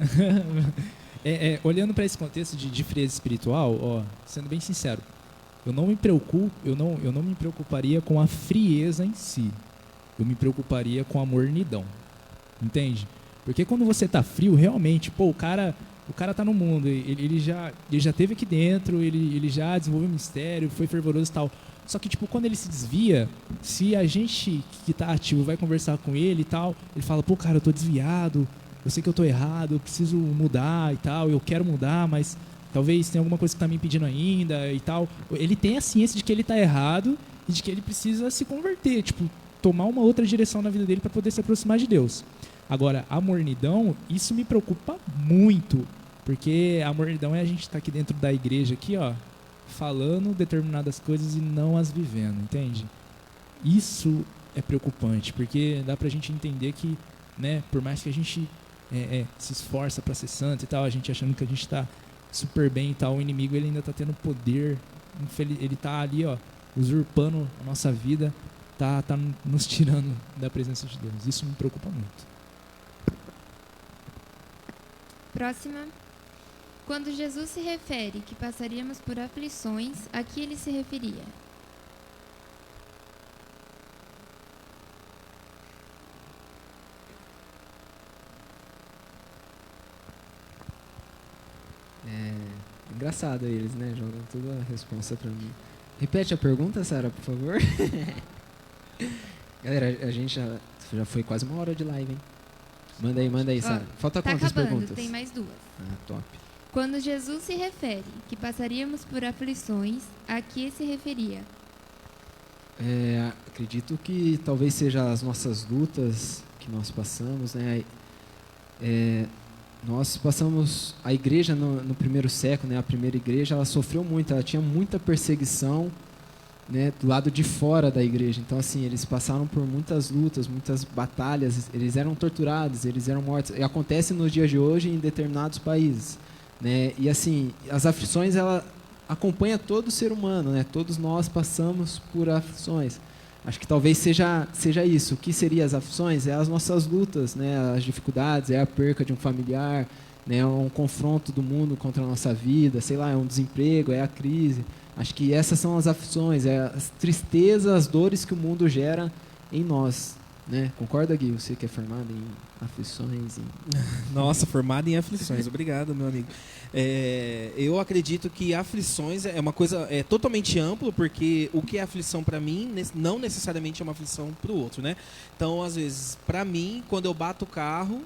Speaker 3: Olhando para esse contexto de frieza espiritual, ó, sendo bem sincero, eu não me preocuparia com a frieza em si. Eu me preocuparia com a mornidão, entende? Porque quando você tá frio, realmente, o cara tá no mundo, ele já teve aqui dentro, ele já desenvolveu um mistério, foi fervoroso e tal. Só que, tipo, quando ele se desvia, se a gente que tá ativo vai conversar com ele e tal, ele fala, cara, eu tô desviado, eu sei que eu tô errado, eu preciso mudar e tal, eu quero mudar, mas talvez tenha alguma coisa que tá me impedindo ainda e tal. Ele tem a ciência de que ele tá errado e de que ele precisa se converter, tipo, tomar uma outra direção na vida dele para poder se aproximar de Deus. Agora, a mornidão, isso me preocupa muito, porque a mornidão é a gente estar aqui dentro da igreja, aqui, ó, falando determinadas coisas e não as vivendo, entende? Isso é preocupante, porque dá pra gente entender que, né, por mais que a gente se esforça para ser santo e tal, a gente achando que a gente tá super bem e tal, o inimigo ele ainda tá tendo poder, ele tá ali, ó, usurpando a nossa vida, tá nos tirando da presença de Deus. Isso me preocupa muito.
Speaker 4: Próxima. Quando Jesus se refere que passaríamos por aflições, a que ele se referia?
Speaker 5: engraçado eles, né? Jogam toda a resposta pra mim. Repete a pergunta, Sara, por favor. Galera, a gente já foi quase 1 hora de live, hein? Manda aí, Sara. Falta
Speaker 4: Tá
Speaker 5: quantas
Speaker 4: acabando,
Speaker 5: perguntas?
Speaker 4: tem mais 2.
Speaker 5: Ah, top.
Speaker 4: Quando Jesus se refere que passaríamos por aflições, a que se referia?
Speaker 5: Acredito que talvez seja as nossas lutas que nós passamos, né? Nós passamos, a igreja no primeiro século, né? A primeira igreja, ela sofreu muito, ela tinha muita perseguição, né? Do lado de fora da igreja. Então, assim, eles passaram por muitas lutas, muitas batalhas, eles eram torturados, eles eram mortos. E acontece nos dias de hoje em determinados países, né? E assim, as aflições, ela acompanha todo ser humano, né? Todos nós passamos por aflições. Acho que talvez seja isso. O que seriam as aflições? É as nossas lutas, né? As dificuldades, é a perca de um familiar, né? É um confronto do mundo contra a nossa vida, sei lá, é um desemprego, é a crise. Acho que essas são as aflições, é as tristezas, as dores que o mundo gera em nós, né? Concorda, Gui? Você que é formado em aflições.
Speaker 7: Nossa, formado em aflições. Obrigado, meu amigo. Eu acredito que aflições é uma coisa totalmente ampla, porque o que é aflição para mim não necessariamente é uma aflição para o outro, né? Então, às vezes, para mim, quando eu bato o carro,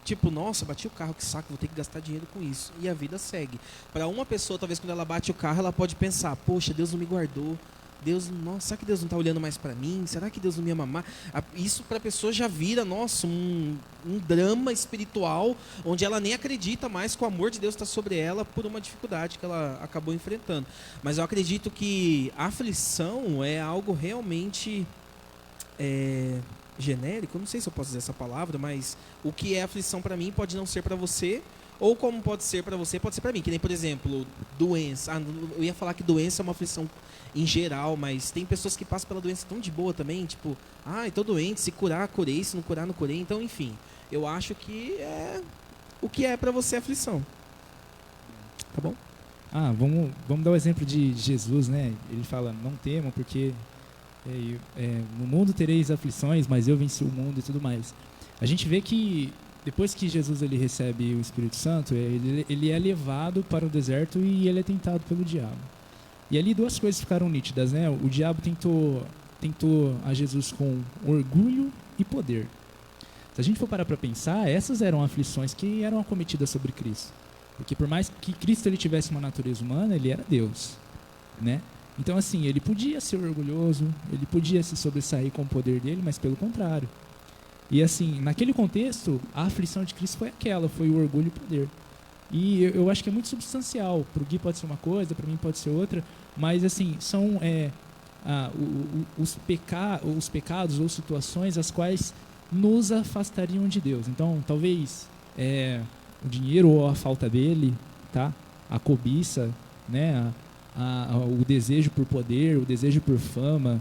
Speaker 7: tipo, nossa, bati o carro, que saco, vou ter que gastar dinheiro com isso. E a vida segue. Para uma pessoa, talvez, quando ela bate o carro, ela pode pensar, poxa, Deus não me guardou. Deus, nossa, será que Deus não está olhando mais para mim? Será que Deus não me ama mais? Isso para a pessoa já vira, nossa, um drama espiritual, onde ela nem acredita mais que o amor de Deus está sobre ela por uma dificuldade que ela acabou enfrentando. Mas eu acredito que a aflição é algo realmente genérico, eu não sei se eu posso dizer essa palavra, mas o que é aflição para mim pode não ser para você, ou como pode ser para você, pode ser para mim. Que nem, por exemplo, doença. Eu ia falar que doença é uma aflição em geral, mas tem pessoas que passam pela doença tão de boa também, tipo, tô doente, se curar, curei, se não curar, não curei. Então, enfim, eu acho que é o que é para você aflição. Tá bom?
Speaker 3: Vamos dar o exemplo de Jesus, né? Ele fala, não temam, porque no mundo tereis aflições, mas eu venci o mundo e tudo mais. A gente vê que depois que Jesus ele recebe o Espírito Santo, ele é levado para o deserto e ele é tentado pelo diabo. E ali 2 coisas ficaram nítidas, né? O diabo tentou a Jesus com orgulho e poder. Se a gente for parar para pensar, essas eram aflições que eram acometidas sobre Cristo. Porque por mais que Cristo ele tivesse uma natureza humana, ele era Deus, né? Então, assim, ele podia ser orgulhoso, ele podia se sobressair com o poder dele, mas pelo contrário. E assim, naquele contexto, a aflição de Cristo foi o orgulho e o poder. E eu acho que é muito substancial. Para o Gui pode ser uma coisa, para mim pode ser outra, mas assim, são os pecados ou situações as quais nos afastariam de Deus. Então, talvez o dinheiro ou a falta dele, tá? A cobiça, né? O desejo por poder, o desejo por fama,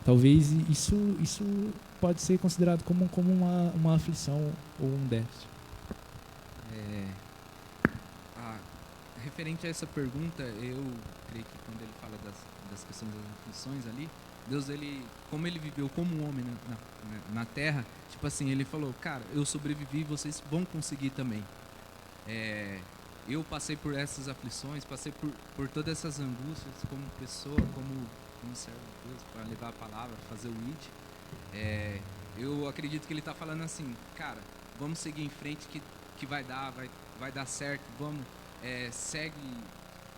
Speaker 3: talvez isso pode ser considerado como uma aflição ou um déficit.
Speaker 6: Referente a essa pergunta, eu creio que quando ele fala das questões das aflições ali, Deus, como ele viveu como um homem na terra, tipo assim, ele falou, cara, eu sobrevivi, vocês vão conseguir também. Eu passei por essas aflições, passei por todas essas angústias como pessoa, como servo de Deus, para levar a palavra, fazer o IT. Eu acredito que ele está falando assim, cara, vamos seguir em frente que vai dar certo, vamos, segue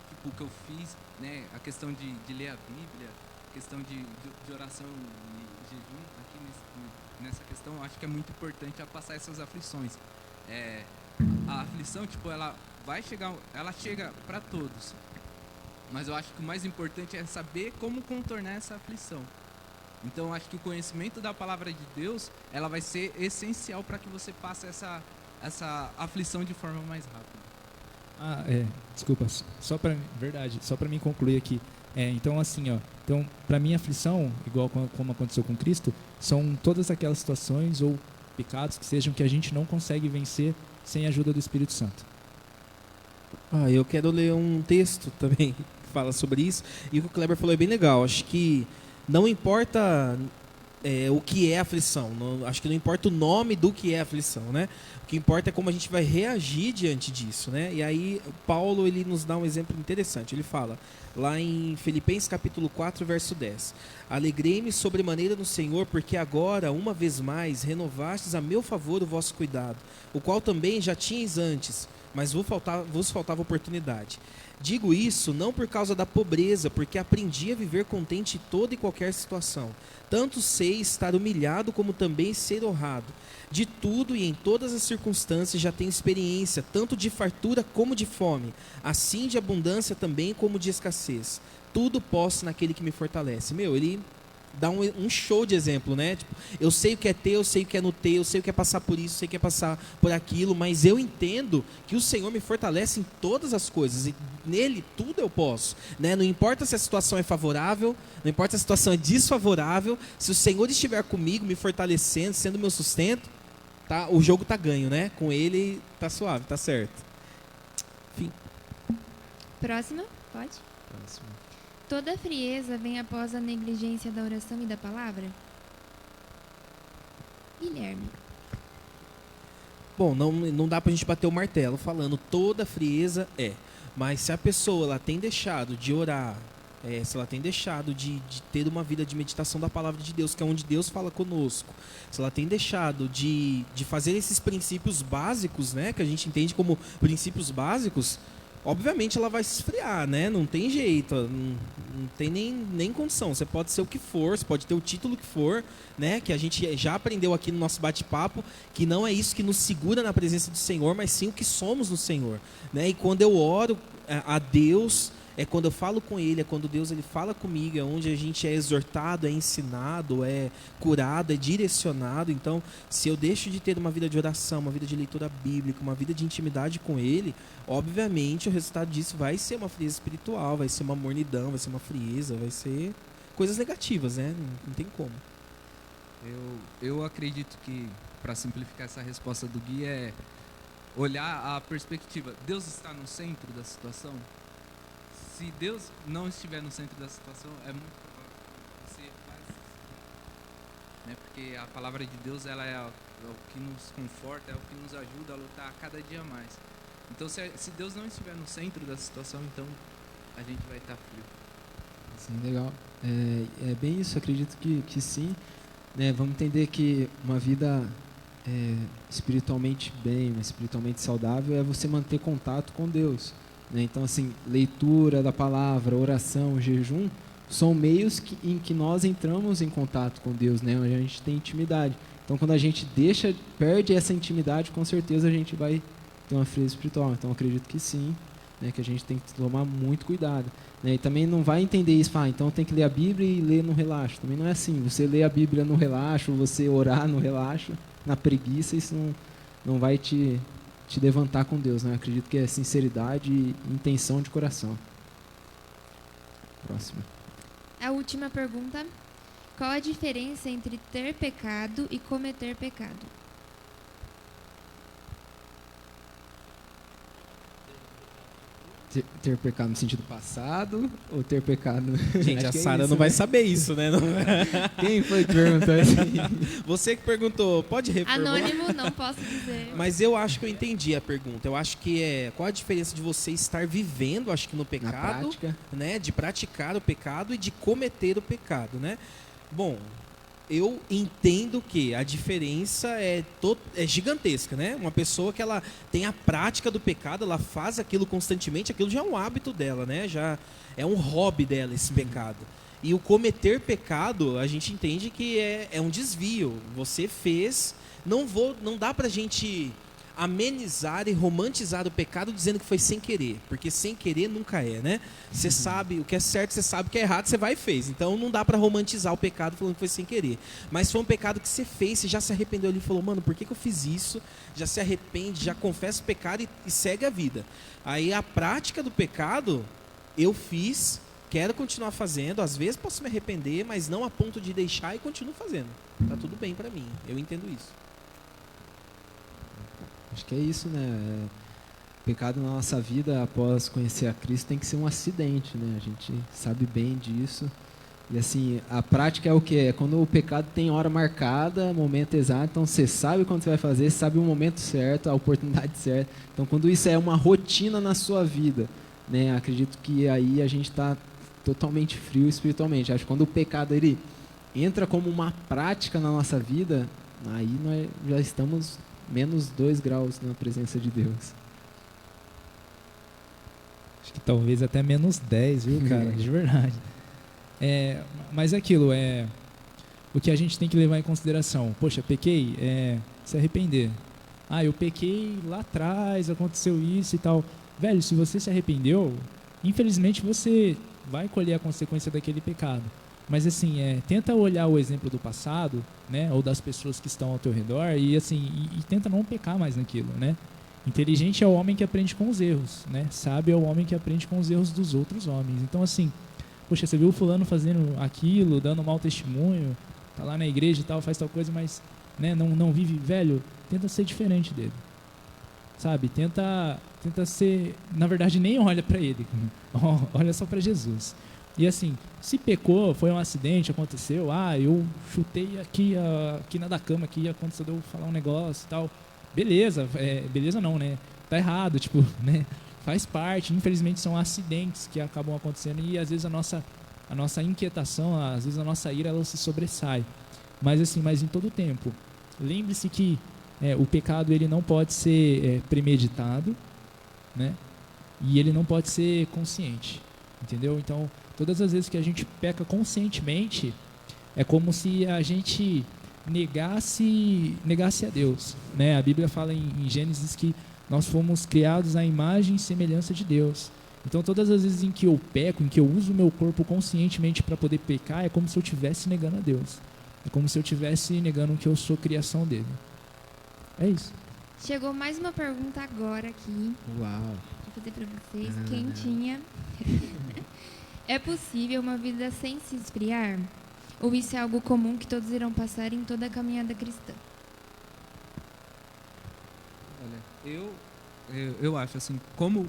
Speaker 6: tipo, o que eu fiz, né? A questão de ler a Bíblia, a questão de oração e jejum, aqui nessa questão eu acho que é muito importante a passar essas aflições. A aflição, tipo, ela chega para todos, mas eu acho que o mais importante é saber como contornar essa aflição. Então eu acho que o conhecimento da palavra de Deus, ela vai ser essencial para que você passe essa aflição de forma mais rápida.
Speaker 3: Desculpa, só para mim concluir aqui. Então assim, então para mim a aflição, igual como aconteceu com Cristo, são todas aquelas situações ou pecados que sejam que a gente não consegue vencer sem a ajuda do Espírito Santo.
Speaker 7: Eu quero ler um texto também que fala sobre isso, e o que o Kleber falou é bem legal. Acho que não importa o que é aflição. Acho que não importa o nome do que é aflição, né? O que importa é como a gente vai reagir diante disso, né? E aí Paulo ele nos dá um exemplo interessante. Ele fala lá em Filipenses capítulo 4, verso 10: Alegrei-me sobremaneira no Senhor, porque agora, uma vez mais, renovastes a meu favor o vosso cuidado, o qual também já tinhas antes, mas vos faltava oportunidade. Digo isso não por causa da pobreza, porque aprendi a viver contente em toda e qualquer situação. Tanto sei estar humilhado como também ser honrado. De tudo e em todas as circunstâncias já tenho experiência, tanto de fartura como de fome, assim de abundância também como de escassez. Tudo posso naquele que me fortalece. Ele dá um show de exemplo, né? Tipo, eu sei o que é ter, eu sei o que é não ter, eu sei o que é passar por isso, eu sei o que é passar por aquilo, mas eu entendo que o Senhor me fortalece em todas as coisas, e nele tudo eu posso, né? Não importa se a situação é favorável, não importa se a situação é desfavorável, se o Senhor estiver comigo, me fortalecendo, sendo meu sustento, tá? O jogo tá ganho, né? Com ele tá suave, tá certo. Enfim.
Speaker 4: Próxima, pode? Toda frieza vem após a negligência da oração e da palavra? Guilherme.
Speaker 7: Bom, não dá pra gente bater o martelo falando toda frieza mas se a pessoa ela tem deixado de orar, se ela tem deixado de ter uma vida de meditação da palavra de Deus, que é onde Deus fala conosco, se ela tem deixado de fazer esses princípios básicos, né, que a gente entende como princípios básicos, obviamente ela vai se esfriar, né? Não tem jeito, não tem nem condição. Você pode ser o que for, você pode ter o título que for, né? Que a gente já aprendeu aqui no nosso bate-papo, que não é isso que nos segura na presença do Senhor, mas sim o que somos no Senhor, né? E quando eu oro a Deus, é quando eu falo com Ele, é quando Deus ele fala comigo, é onde a gente é exortado, é ensinado, é curado, é direcionado. Então, se eu deixo de ter uma vida de oração, uma vida de leitura bíblica, uma vida de intimidade com Ele, obviamente o resultado disso vai ser uma frieza espiritual, vai ser uma mornidão, vai ser uma frieza, vai ser coisas negativas, né? Não tem como.
Speaker 6: Eu acredito que, para simplificar essa resposta do Gui, é olhar a perspectiva. Deus está no centro da situação? Se Deus não estiver no centro da situação, é muito provável que você faz isso, né? Porque a palavra de Deus ela é o que nos conforta, é o que nos ajuda a lutar a cada dia mais. Então, se Deus não estiver no centro da situação, então a gente vai estar frio.
Speaker 5: Sim, legal. É bem isso, acredito que sim. Né? Vamos entender que uma vida espiritualmente bem, espiritualmente saudável, é você manter contato com Deus. Né? Então, assim, leitura da palavra, oração, jejum, são meios em que nós entramos em contato com Deus, né? Onde a gente tem intimidade. Então, quando a gente perde essa intimidade, com certeza a gente vai ter uma frieza espiritual. Então, acredito que sim, né? Que a gente tem que tomar muito cuidado. Né? E também não vai entender isso, então tem que ler a Bíblia e ler no relaxo. Também não é assim. Você lê a Bíblia no relaxo, você orar no relaxo, na preguiça, isso não vai te levantar com Deus, né? Acredito que é sinceridade e intenção de coração. Próximo.
Speaker 4: A última pergunta. Qual a diferença entre ter pecado e cometer pecado?
Speaker 5: Ter pecado no sentido passado ou ter pecado...
Speaker 7: Gente, a
Speaker 5: Acho que é
Speaker 7: Sara
Speaker 5: isso,
Speaker 7: não vai
Speaker 5: né?
Speaker 7: saber isso, né?
Speaker 5: Quem foi que perguntou isso?
Speaker 7: Você que perguntou, pode reformular?
Speaker 4: Anônimo, não posso dizer.
Speaker 7: Mas eu acho que eu entendi a pergunta. Eu acho que qual a diferença de você estar vivendo, acho que no
Speaker 5: Na
Speaker 7: pecado,
Speaker 5: prática.
Speaker 7: né, de praticar o pecado e de cometer o pecado, né? Bom, eu entendo que a diferença é gigantesca, né? Uma pessoa que ela tem a prática do pecado, ela faz aquilo constantemente, aquilo já é um hábito dela, né? Já é um hobby dela esse pecado. E o cometer pecado, a gente entende que é um desvio. Você fez, não dá pra gente amenizar e romantizar o pecado dizendo que foi sem querer, porque sem querer nunca é, né? Você sabe o que é certo, você sabe o que é errado, você vai e fez. Então não dá pra romantizar o pecado falando que foi sem querer. Mas foi um pecado que você fez, você já se arrependeu ali e falou, mano, por que eu fiz isso? Já se arrepende, já confessa o pecado e segue a vida. Aí a prática do pecado, eu fiz, quero continuar fazendo, às vezes posso me arrepender, mas não a ponto de deixar e continuo fazendo. Tá tudo bem pra mim, eu entendo isso.
Speaker 5: Acho que é isso, né? Pecado na nossa vida após conhecer a Cristo tem que ser um acidente, né? A gente sabe bem disso. E assim, a prática é o quê? É quando o pecado tem hora marcada, momento exato, então você sabe quando você vai fazer, sabe o momento certo, a oportunidade certa. Então quando isso é uma rotina na sua vida, né, acredito que aí a gente está totalmente frio espiritualmente. Acho que quando o pecado ele entra como uma prática na nossa vida, aí nós já estamos menos 2 graus na presença de Deus.
Speaker 3: Acho que talvez até menos 10, viu, cara? De verdade. Mas é aquilo, o que a gente tem que levar em consideração. Poxa, pequei, se arrepender. Eu pequei lá atrás, aconteceu isso e tal. Velho, se você se arrependeu, infelizmente você vai colher a consequência daquele pecado. Mas assim, tenta olhar o exemplo do passado, né, ou das pessoas que estão ao teu redor e assim, e tenta não pecar mais naquilo, né? Inteligente é o homem que aprende com os erros, né? Sábio é o homem que aprende com os erros dos outros homens. Então assim, poxa, você viu o fulano fazendo aquilo, dando mau testemunho, tá lá na igreja e tal, faz tal coisa, mas né, não vive, velho, tenta ser diferente dele. Sabe? Tenta ser, na verdade nem olha para ele, olha só para Jesus. E assim, se pecou, foi um acidente, aconteceu, eu chutei aqui a quina da cama, aqui aconteceu de eu falar um negócio e tal. Beleza, beleza não, né? Tá errado, tipo, né? Faz parte, infelizmente são acidentes que acabam acontecendo e às vezes a nossa inquietação, às vezes a nossa ira, ela se sobressai. Mas assim, em todo o tempo, lembre-se que o pecado ele não pode ser premeditado, né? E ele não pode ser consciente, entendeu? Então, todas as vezes que a gente peca conscientemente, é como se a gente negasse a Deus, né? A Bíblia fala em Gênesis que nós fomos criados à imagem e semelhança de Deus. Então, todas as vezes em que eu peco, em que eu uso o meu corpo conscientemente para poder pecar, é como se eu estivesse negando a Deus. É como se eu estivesse negando que eu sou criação dele. É isso.
Speaker 4: Chegou mais uma pergunta agora aqui.
Speaker 5: Uau!
Speaker 4: Vou fazer para vocês, quentinha. É possível uma vida sem se esfriar? Ou isso é algo comum que todos irão passar em toda a caminhada cristã?
Speaker 6: Olha, eu acho assim, como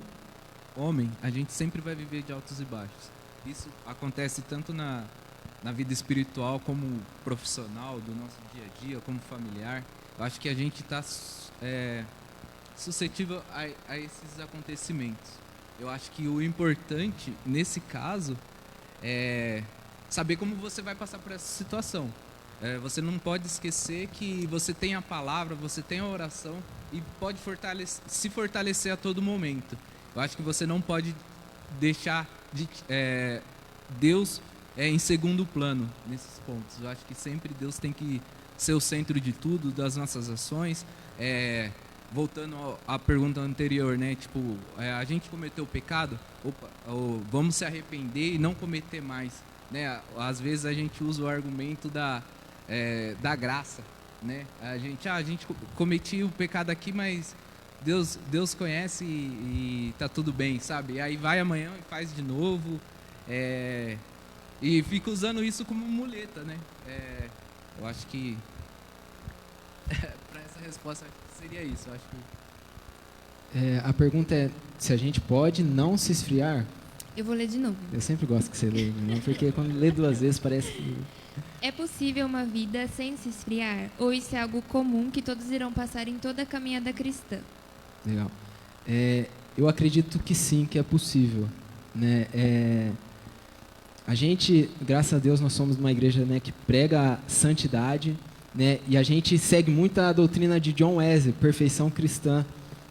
Speaker 6: homem, a gente sempre vai viver de altos e baixos. Isso acontece tanto na vida espiritual como profissional, do nosso dia a dia, como familiar. Eu acho que a gente está suscetível a esses acontecimentos. Eu acho que o importante, nesse caso, é saber como você vai passar por essa situação. Você não pode esquecer que você tem a palavra, você tem a oração e pode se fortalecer a todo momento. Eu acho que você não pode deixar Deus em segundo plano nesses pontos. Eu acho que sempre Deus tem que ser o centro de tudo, das nossas ações. Voltando à pergunta anterior, né? Tipo, a gente cometeu o pecado, vamos se arrepender e não cometer mais, né? Às vezes a gente usa o argumento da graça, né? A gente cometiu o pecado aqui, mas Deus conhece e tá tudo bem, sabe? E aí vai amanhã e faz de novo, e fica usando isso como muleta, né? Eu acho que para essa resposta seria isso. Eu acho que
Speaker 5: A pergunta é se a gente pode não se esfriar.
Speaker 4: Eu vou ler de novo.
Speaker 5: Eu sempre gosto que você lê, né? Porque quando lê 2 vezes parece que...
Speaker 4: É possível uma vida sem se esfriar? Ou isso é algo comum que todos irão passar em toda a caminhada cristã?
Speaker 5: Legal. Eu acredito que sim, que é possível, né? A gente, graças a Deus, nós somos uma igreja, né, que prega a santidade, né? E a gente segue muito a doutrina de John Wesley, perfeição cristã,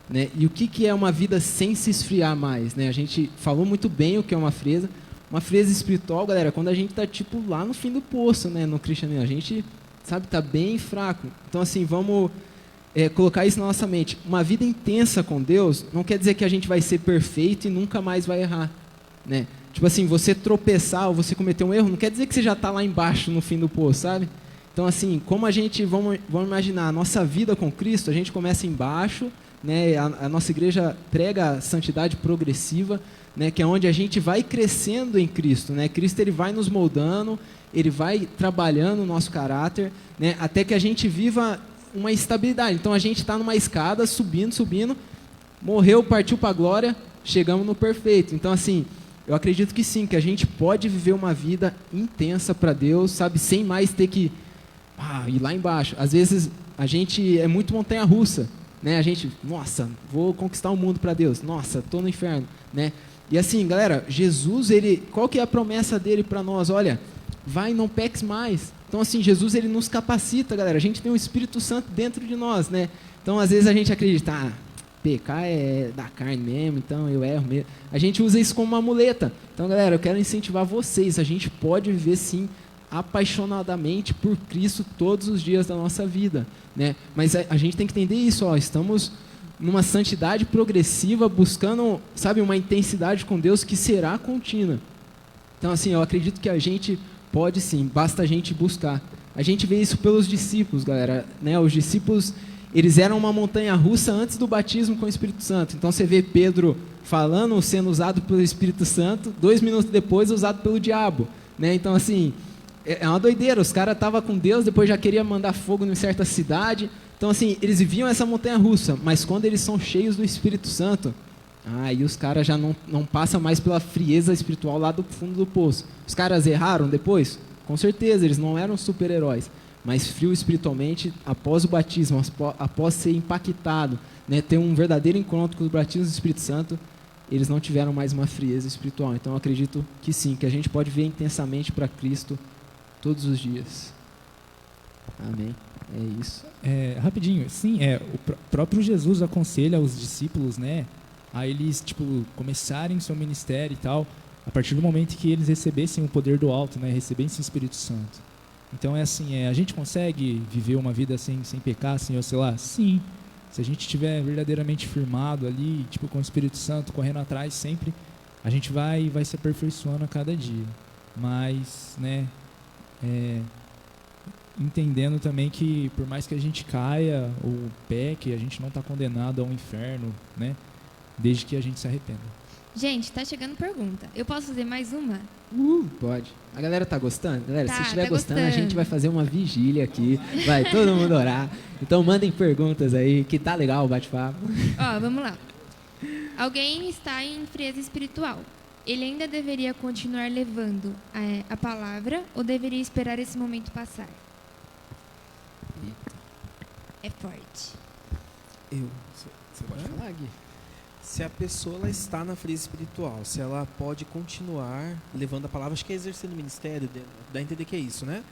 Speaker 5: né? E o que é uma vida sem se esfriar mais, né? A gente falou muito bem o que é uma fresa. Uma fresa espiritual, galera, quando a gente tá tipo lá no fim do poço, né, no cristianismo, a gente, sabe, tá bem fraco. Então assim, vamos colocar isso na nossa mente. Uma vida intensa com Deus não quer dizer que a gente vai ser perfeito e nunca mais vai errar, né? Tipo assim, você tropeçar ou você cometer um erro, não quer dizer que você já está lá embaixo no fim do poço, sabe? Então assim, como a gente, vamos imaginar, a nossa vida com Cristo, a gente começa embaixo, né? A nossa igreja prega a santidade progressiva, né? Que é onde a gente vai crescendo em Cristo, né? Cristo ele vai nos moldando, ele vai trabalhando o nosso caráter, né? Até que a gente viva uma estabilidade. Então a gente está numa escada, subindo, morreu, partiu para a glória, chegamos no perfeito. Então assim, eu acredito que sim, que a gente pode viver uma vida intensa para Deus, sabe, sem mais ter que ir lá embaixo. Às vezes a gente é muito montanha-russa, né? A gente, nossa, vou conquistar o mundo para Deus. Nossa, tô no inferno, né? E assim, galera, Jesus, qual que é a promessa dele para nós? Olha, vai, não peques mais. Então assim, Jesus, ele nos capacita, galera. A gente tem o Espírito Santo dentro de nós, né? Então às vezes a gente acredita, pecar é da carne mesmo, então eu erro mesmo. A gente usa isso como uma muleta. Então, galera, eu quero incentivar vocês. A gente pode viver, sim, apaixonadamente por Cristo todos os dias da nossa vida, né? Mas a gente tem que entender isso, estamos numa santidade progressiva, buscando, sabe, uma intensidade com Deus que será contínua. Então, assim, eu acredito que a gente pode sim, basta a gente buscar. A gente vê isso pelos discípulos, galera, né? Os discípulos, eles eram uma montanha-russa antes do batismo com o Espírito Santo. Então você vê Pedro falando, sendo usado pelo Espírito Santo, 2 minutos depois usado pelo diabo, né? Então assim, é uma doideira. Os caras estavam com Deus, depois já queria mandar fogo em certa cidade. Então assim, eles viviam essa montanha-russa, mas quando eles são cheios do Espírito Santo, aí os caras já não passam mais pela frieza espiritual lá do fundo do poço. Os caras erraram depois? Com certeza, eles não eram super-heróis. Mas frio espiritualmente, após o batismo, após ser impactado, né, ter um verdadeiro encontro com o batismo do Espírito Santo, eles não tiveram mais uma frieza espiritual. Então eu acredito que sim, que a gente pode ver intensamente para Cristo todos os dias. Amém. É isso.
Speaker 3: Rapidinho, sim, o próprio Jesus aconselha os discípulos, né, a eles, tipo, começarem seu ministério e tal, a partir do momento que eles recebessem o poder do alto, né, recebessem o Espírito Santo. Então é assim, a gente consegue viver uma vida sem pecar, sem oscilar? Sim. Se a gente estiver verdadeiramente firmado ali, tipo, com o Espírito Santo, correndo atrás sempre, a gente vai se aperfeiçoando a cada dia. Mas, né, entendendo também que por mais que a gente caia ou peque, a gente não está condenado ao inferno, né, desde que a gente se arrependa.
Speaker 4: Gente, tá chegando pergunta. Eu posso fazer mais uma?
Speaker 5: Pode. A galera tá gostando? Galera,
Speaker 4: Tá,
Speaker 5: se estiver
Speaker 4: tá
Speaker 5: gostando, a
Speaker 4: gostando.
Speaker 5: gente vai fazer uma vigília aqui. Vai todo mundo orar. Então mandem perguntas aí, que tá legal o bate-papo.
Speaker 4: Ó, vamos lá. Alguém está em frieza espiritual. Ele ainda deveria continuar levando a palavra ou deveria esperar esse momento passar? É forte.
Speaker 7: Você pode falar, Gui? Se a pessoa ela está na frieza espiritual, se ela pode continuar levando a palavra, acho que é exercendo o ministério, dá a entender que é isso, né?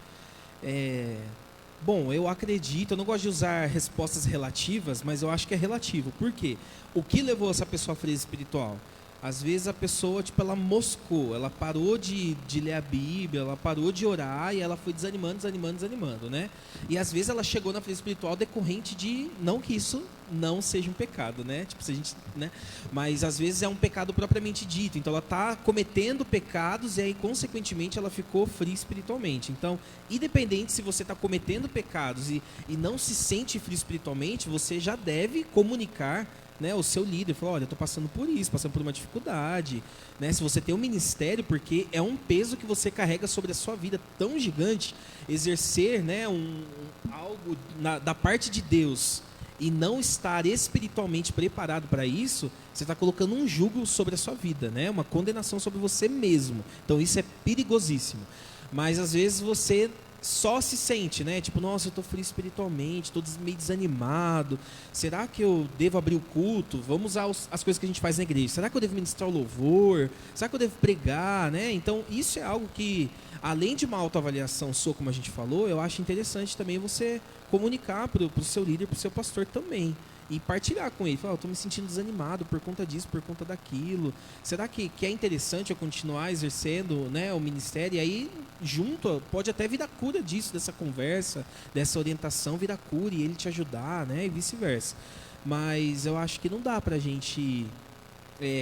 Speaker 7: Bom, eu acredito, eu não gosto de usar respostas relativas, mas eu acho que é relativo. Por quê? O que levou essa pessoa à frieza espiritual? Às vezes a pessoa, tipo, ela moscou, ela parou de ler a Bíblia, ela parou de orar e ela foi desanimando, né? E às vezes ela chegou na frieza espiritual decorrente de, não que isso não seja um pecado, né? Tipo, se a gente, né? Mas às vezes é um pecado propriamente dito, então ela está cometendo pecados e aí, consequentemente, ela ficou fria espiritualmente. Então, independente se você está cometendo pecados e não se sente frio espiritualmente, você já deve comunicar, né, o seu líder, falou, olha, eu estou passando por isso, passando por uma dificuldade, né? Se você tem um ministério, porque é um peso que você carrega sobre a sua vida tão gigante, exercer, né, algo da parte de Deus e não estar espiritualmente preparado para isso, você está colocando um jugo sobre a sua vida, né? Uma condenação sobre você mesmo. Então isso é perigosíssimo. Mas às vezes você só se sente, né? Tipo, nossa, eu tô frio espiritualmente, tô meio desanimado. Será que eu devo abrir o culto? Vamos usar as coisas que a gente faz na igreja. Será que eu devo ministrar o louvor? Será que eu devo pregar, né? Então, isso é algo que, além de uma autoavaliação sua, como a gente falou, eu acho interessante também você comunicar pro seu líder, pro seu pastor também. E partilhar com ele, falar, eu estou me sentindo desanimado por conta disso, por conta daquilo. Será que é interessante eu continuar exercendo, né, o ministério? E aí, junto, pode até vir a cura disso, dessa conversa, dessa orientação, vir a cura e ele te ajudar, né, e vice-versa. Mas eu acho que não dá pra gente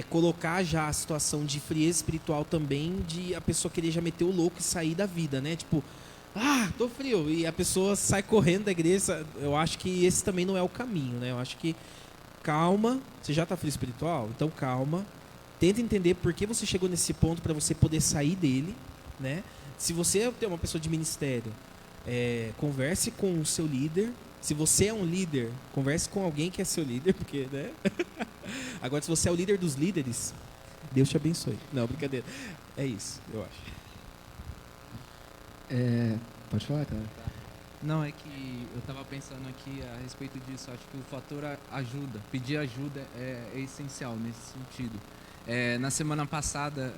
Speaker 7: colocar já a situação de frieza espiritual também, de a pessoa querer já meter o louco e sair da vida, né? Tipo, tô frio, e a pessoa sai correndo da igreja. Eu acho que esse também não é o caminho, né? Eu acho que, calma, você já está frio espiritual? Então calma, tenta entender por que você chegou nesse ponto para você poder sair dele, né? Se você é uma pessoa de ministério, converse com o seu líder. Se você é um líder, converse com alguém que é seu líder, porque, né? Agora, se você é o líder dos líderes, Deus te abençoe. Não, brincadeira. É isso, eu acho.
Speaker 5: Pode falar, cara.
Speaker 6: Não, é que eu estava pensando aqui a respeito disso. Acho que o fator ajuda, pedir ajuda é essencial nesse sentido. Na semana passada,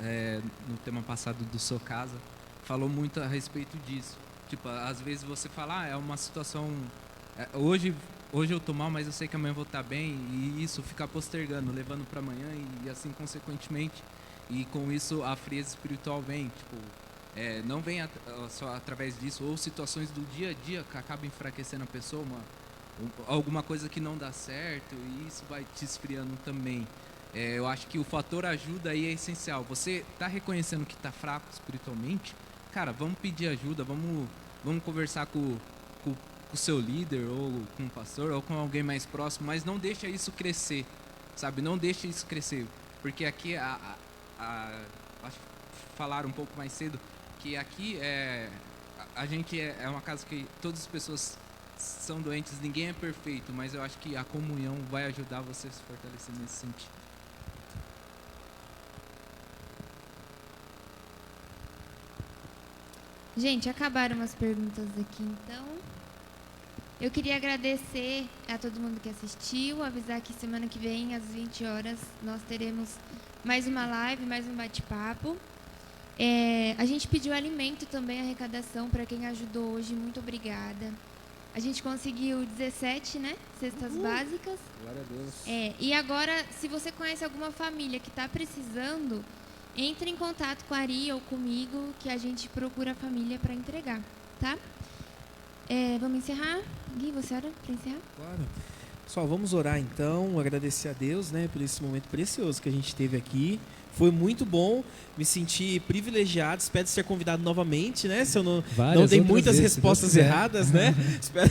Speaker 6: no tema passado do Sou Casa, falou muito a respeito disso. Tipo, às vezes você fala, é uma situação... hoje eu tô mal, mas eu sei que amanhã eu vou estar bem. E isso ficar postergando, levando para amanhã e assim consequentemente. E com isso a frieza espiritual vem, tipo... não vem só através disso, ou situações do dia a dia que acabam enfraquecendo a pessoa, alguma coisa que não dá certo, e isso vai te esfriando também. Eu acho que o fator ajuda aí é essencial. Você está reconhecendo que está fraco espiritualmente? Cara, vamos pedir ajuda, vamos conversar com o seu líder, ou com o pastor, ou com alguém mais próximo, mas não deixa isso crescer, sabe? Não deixa isso crescer, porque aqui, acho que falaram um pouco mais cedo, que aqui a gente é uma casa que todas as pessoas são doentes, ninguém é perfeito, mas eu acho que a comunhão vai ajudar você a se fortalecer nesse sentido.
Speaker 4: Gente, acabaram as perguntas aqui, então. Eu queria agradecer a todo mundo que assistiu, avisar que semana que vem, às 20 horas, nós teremos mais uma live, mais um bate-papo. A gente pediu alimento também, arrecadação, para quem ajudou hoje, muito obrigada. A gente conseguiu 17, né, cestas básicas.
Speaker 5: Glória a Deus.
Speaker 4: E agora, se você conhece alguma família que está precisando, entre em contato com a Ari ou comigo, que a gente procura a família para entregar, tá? Vamos encerrar? Gui, você ora para encerrar?
Speaker 7: Claro. Pessoal, vamos orar então, agradecer a Deus, né, por esse momento precioso que a gente teve aqui. Foi muito bom, me senti privilegiado, espero ser convidado novamente, né? Se eu não dei muitas respostas erradas, né? Espero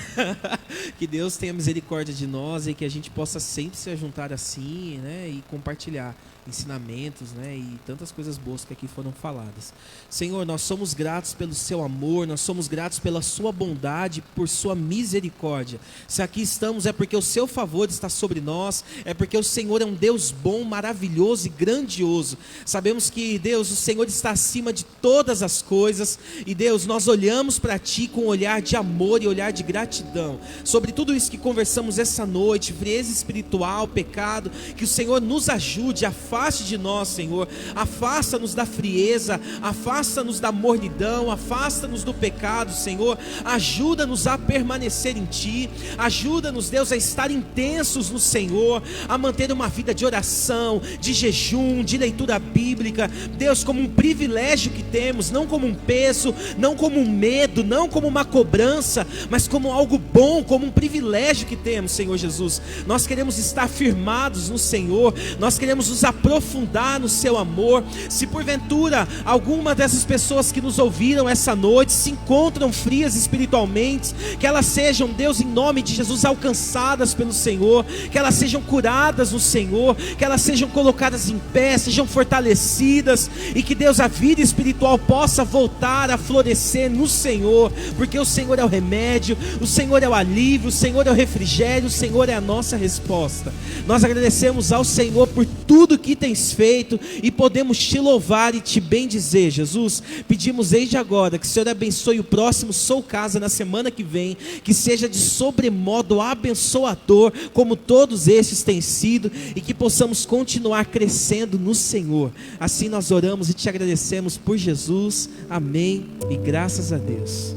Speaker 7: que Deus tenha misericórdia de nós e que a gente possa sempre se juntar assim, né? E compartilhar ensinamentos, né? E tantas coisas boas que aqui foram faladas. Senhor, nós somos gratos pelo seu amor, nós somos gratos pela sua bondade, por sua misericórdia. Se aqui estamos é porque o seu favor está sobre nós, é porque o Senhor é um Deus bom, maravilhoso e grandioso. Sabemos que, Deus, o Senhor está acima de todas as coisas e, Deus, nós olhamos para Ti com um olhar de amor e olhar de gratidão. Sobre tudo isso que conversamos essa noite, frieza espiritual, pecado, que o Senhor nos ajude, afaste de nós, Senhor, afasta-nos da frieza, afasta-nos da mornidão, afasta-nos do pecado, Senhor, ajuda-nos a permanecer em Ti, ajuda-nos, Deus, a estar intensos no Senhor, a manter uma vida de oração, de jejum, de leitura bíblica, Deus, como um privilégio que temos, não como um peso, não como um medo, não como uma cobrança, mas como algo bom, como um privilégio que temos, Senhor Jesus. Nós queremos estar firmados no Senhor, nós queremos nos aprofundar no seu amor. Se porventura alguma dessas pessoas que nos ouviram essa noite se encontram frias espiritualmente, que elas sejam, Deus, em nome de Jesus, alcançadas pelo Senhor, que elas sejam curadas no Senhor, que elas sejam colocadas em pé, sejam fortalecidas, e que, Deus, a vida espiritual possa voltar a florescer no Senhor, porque o Senhor é o remédio, o Senhor é o alívio, o Senhor é o refrigério, o Senhor é a nossa resposta. Nós agradecemos ao Senhor por tudo que tens feito e podemos te louvar e te bendizer, Jesus. Pedimos desde agora que o Senhor abençoe o próximo Sou Casa na semana que vem, que seja de sobremodo abençoador, como todos estes têm sido, e que possamos continuar crescendo no Senhor. Assim nós oramos e te agradecemos por Jesus. Amém e graças a Deus.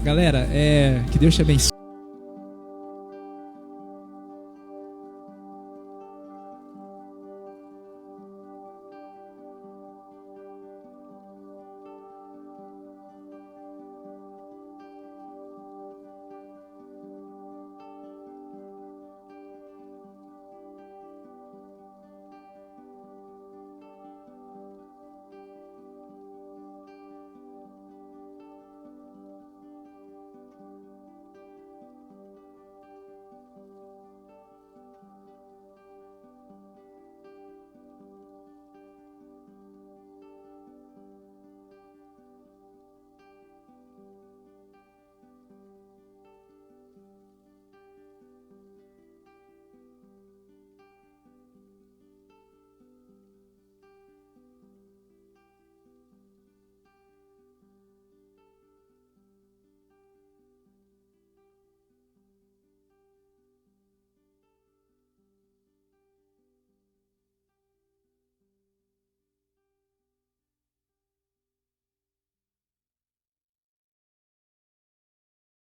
Speaker 3: Galera, que Deus te abençoe.